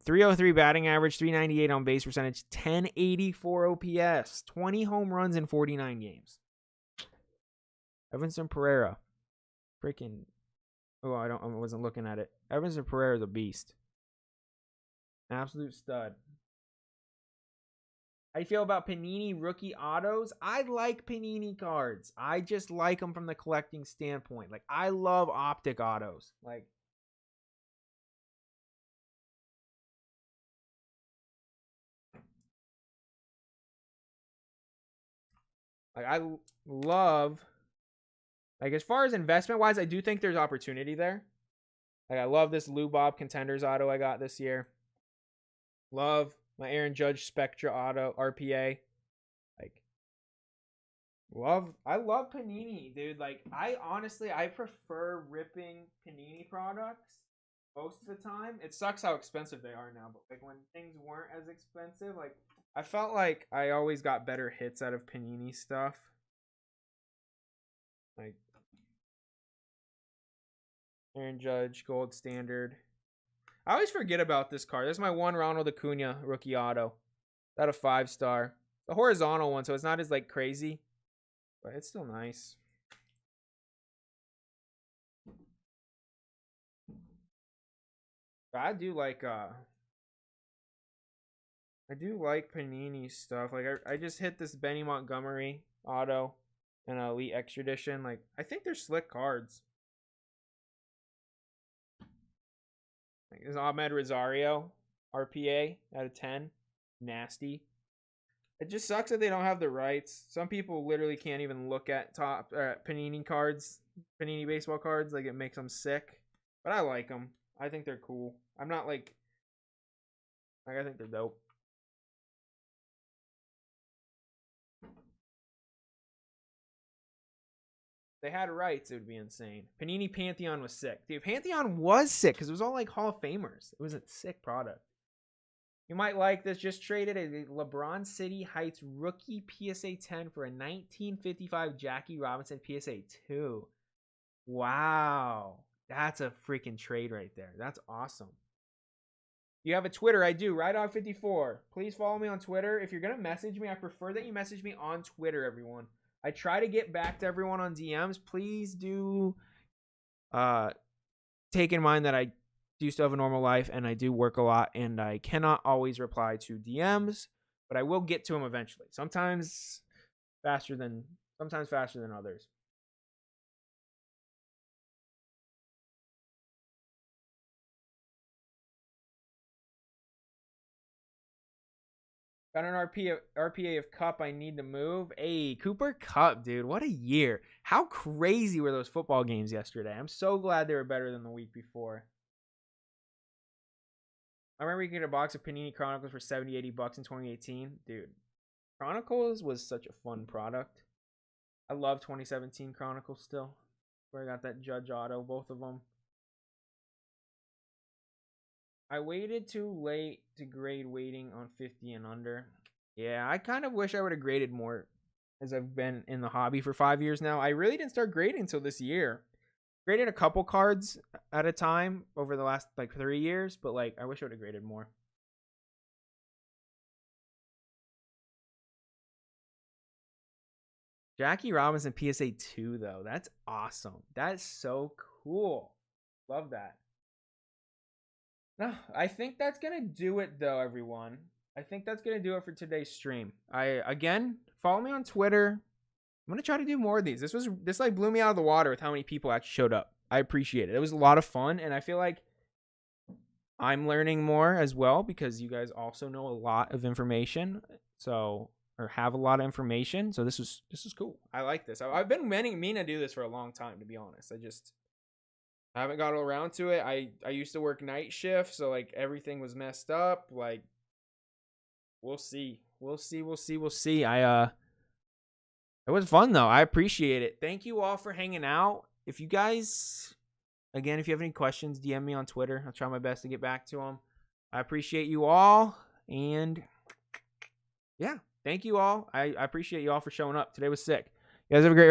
303 batting average, 398 on base percentage, 1084 OPS, 20 home runs in 49 games. Everson Pereira. Freaking. Oh, I wasn't looking at it. Everson Pereira is a beast. Absolute stud. How do you feel about Panini rookie autos? I like Panini cards. I just like them from the collecting standpoint. Like, I love optic autos. Like I love, like, as far as investment wise, I do think there's opportunity there. Like, I love this Lou Bob Contenders auto I got this year. Love my Aaron Judge Spectra auto RPA. Like, I love Panini, dude. Like, I prefer ripping Panini products most of the time. It sucks how expensive they are now, but like when things weren't as expensive, like, I felt like I always got better hits out of Panini stuff. Like Aaron Judge, Gold Standard. I always forget about this card. This is my one Ronald Acuna rookie auto. That a 5-star. The horizontal one, so it's not as like crazy, but it's still nice. But I do like Panini stuff. Like, I just hit this Benny Montgomery auto and an Elite Extra Edition. Like, I think they're slick cards. Like, this Ahmed Rosario RPA out of 10. Nasty. It just sucks that they don't have the rights. Some people literally can't even look at top Panini cards, Panini baseball cards. Like, it makes them sick. But I like them. I think they're cool. I'm not like I think they're dope. They had rights, it would be insane. Panini Pantheon was sick. Dude, Pantheon was sick because it was all like Hall of Famers. It was a sick product. You might like this. Just traded a LeBron City Heights rookie PSA 10 for a 1955 Jackie Robinson PSA 2. Wow. That's a freaking trade right there. That's awesome. You have a Twitter? I do. Rydog54. Please follow me on Twitter. If you're going to message me, I prefer that you message me on Twitter, everyone. I try to get back to everyone on DMs. Please do take in mind that I do still have a normal life and I do work a lot and I cannot always reply to DMs, but I will get to them eventually. Sometimes faster than others. Got an RPA of Cup I need to move. Hey, Cooper Kupp, dude. What a year. How crazy were those football games yesterday? I'm so glad they were better than the week before. I remember you could get a box of Panini Chronicles for $70, $80 in 2018. Dude, Chronicles was such a fun product. I love 2017 Chronicles still. Where I got that Judge auto, both of them. I waited too late to grade waiting on 50 and under. Yeah, I kind of wish I would have graded more as I've been in the hobby for 5 years now. I really didn't start grading until this year. Graded a couple cards at a time over the last like 3 years, but like I wish I would have graded more. Jackie Robinson PSA 2 though. That's awesome. That's so cool. Love that. No, I think that's gonna do it though, everyone. I think that's gonna do it for today's stream. Again, follow me on Twitter. I'm gonna try to do more of these. This like blew me out of the water with how many people actually showed up. I appreciate it. It was a lot of fun, and I feel like I'm learning more as well because you guys also know a lot of information. Or have a lot of information. So this is cool. I like this. I've been meaning to do this for a long time, to be honest. I haven't got around to it. I used to work night shift, so like everything was messed up. Like, we'll see. I It was fun, though. I appreciate it. Thank you all for hanging out. If you guys, again, if you have any questions, DM me on Twitter. I'll try my best to get back to them. I appreciate you all. And, yeah, thank you all. I appreciate you all for showing up. Today was sick. You guys have a great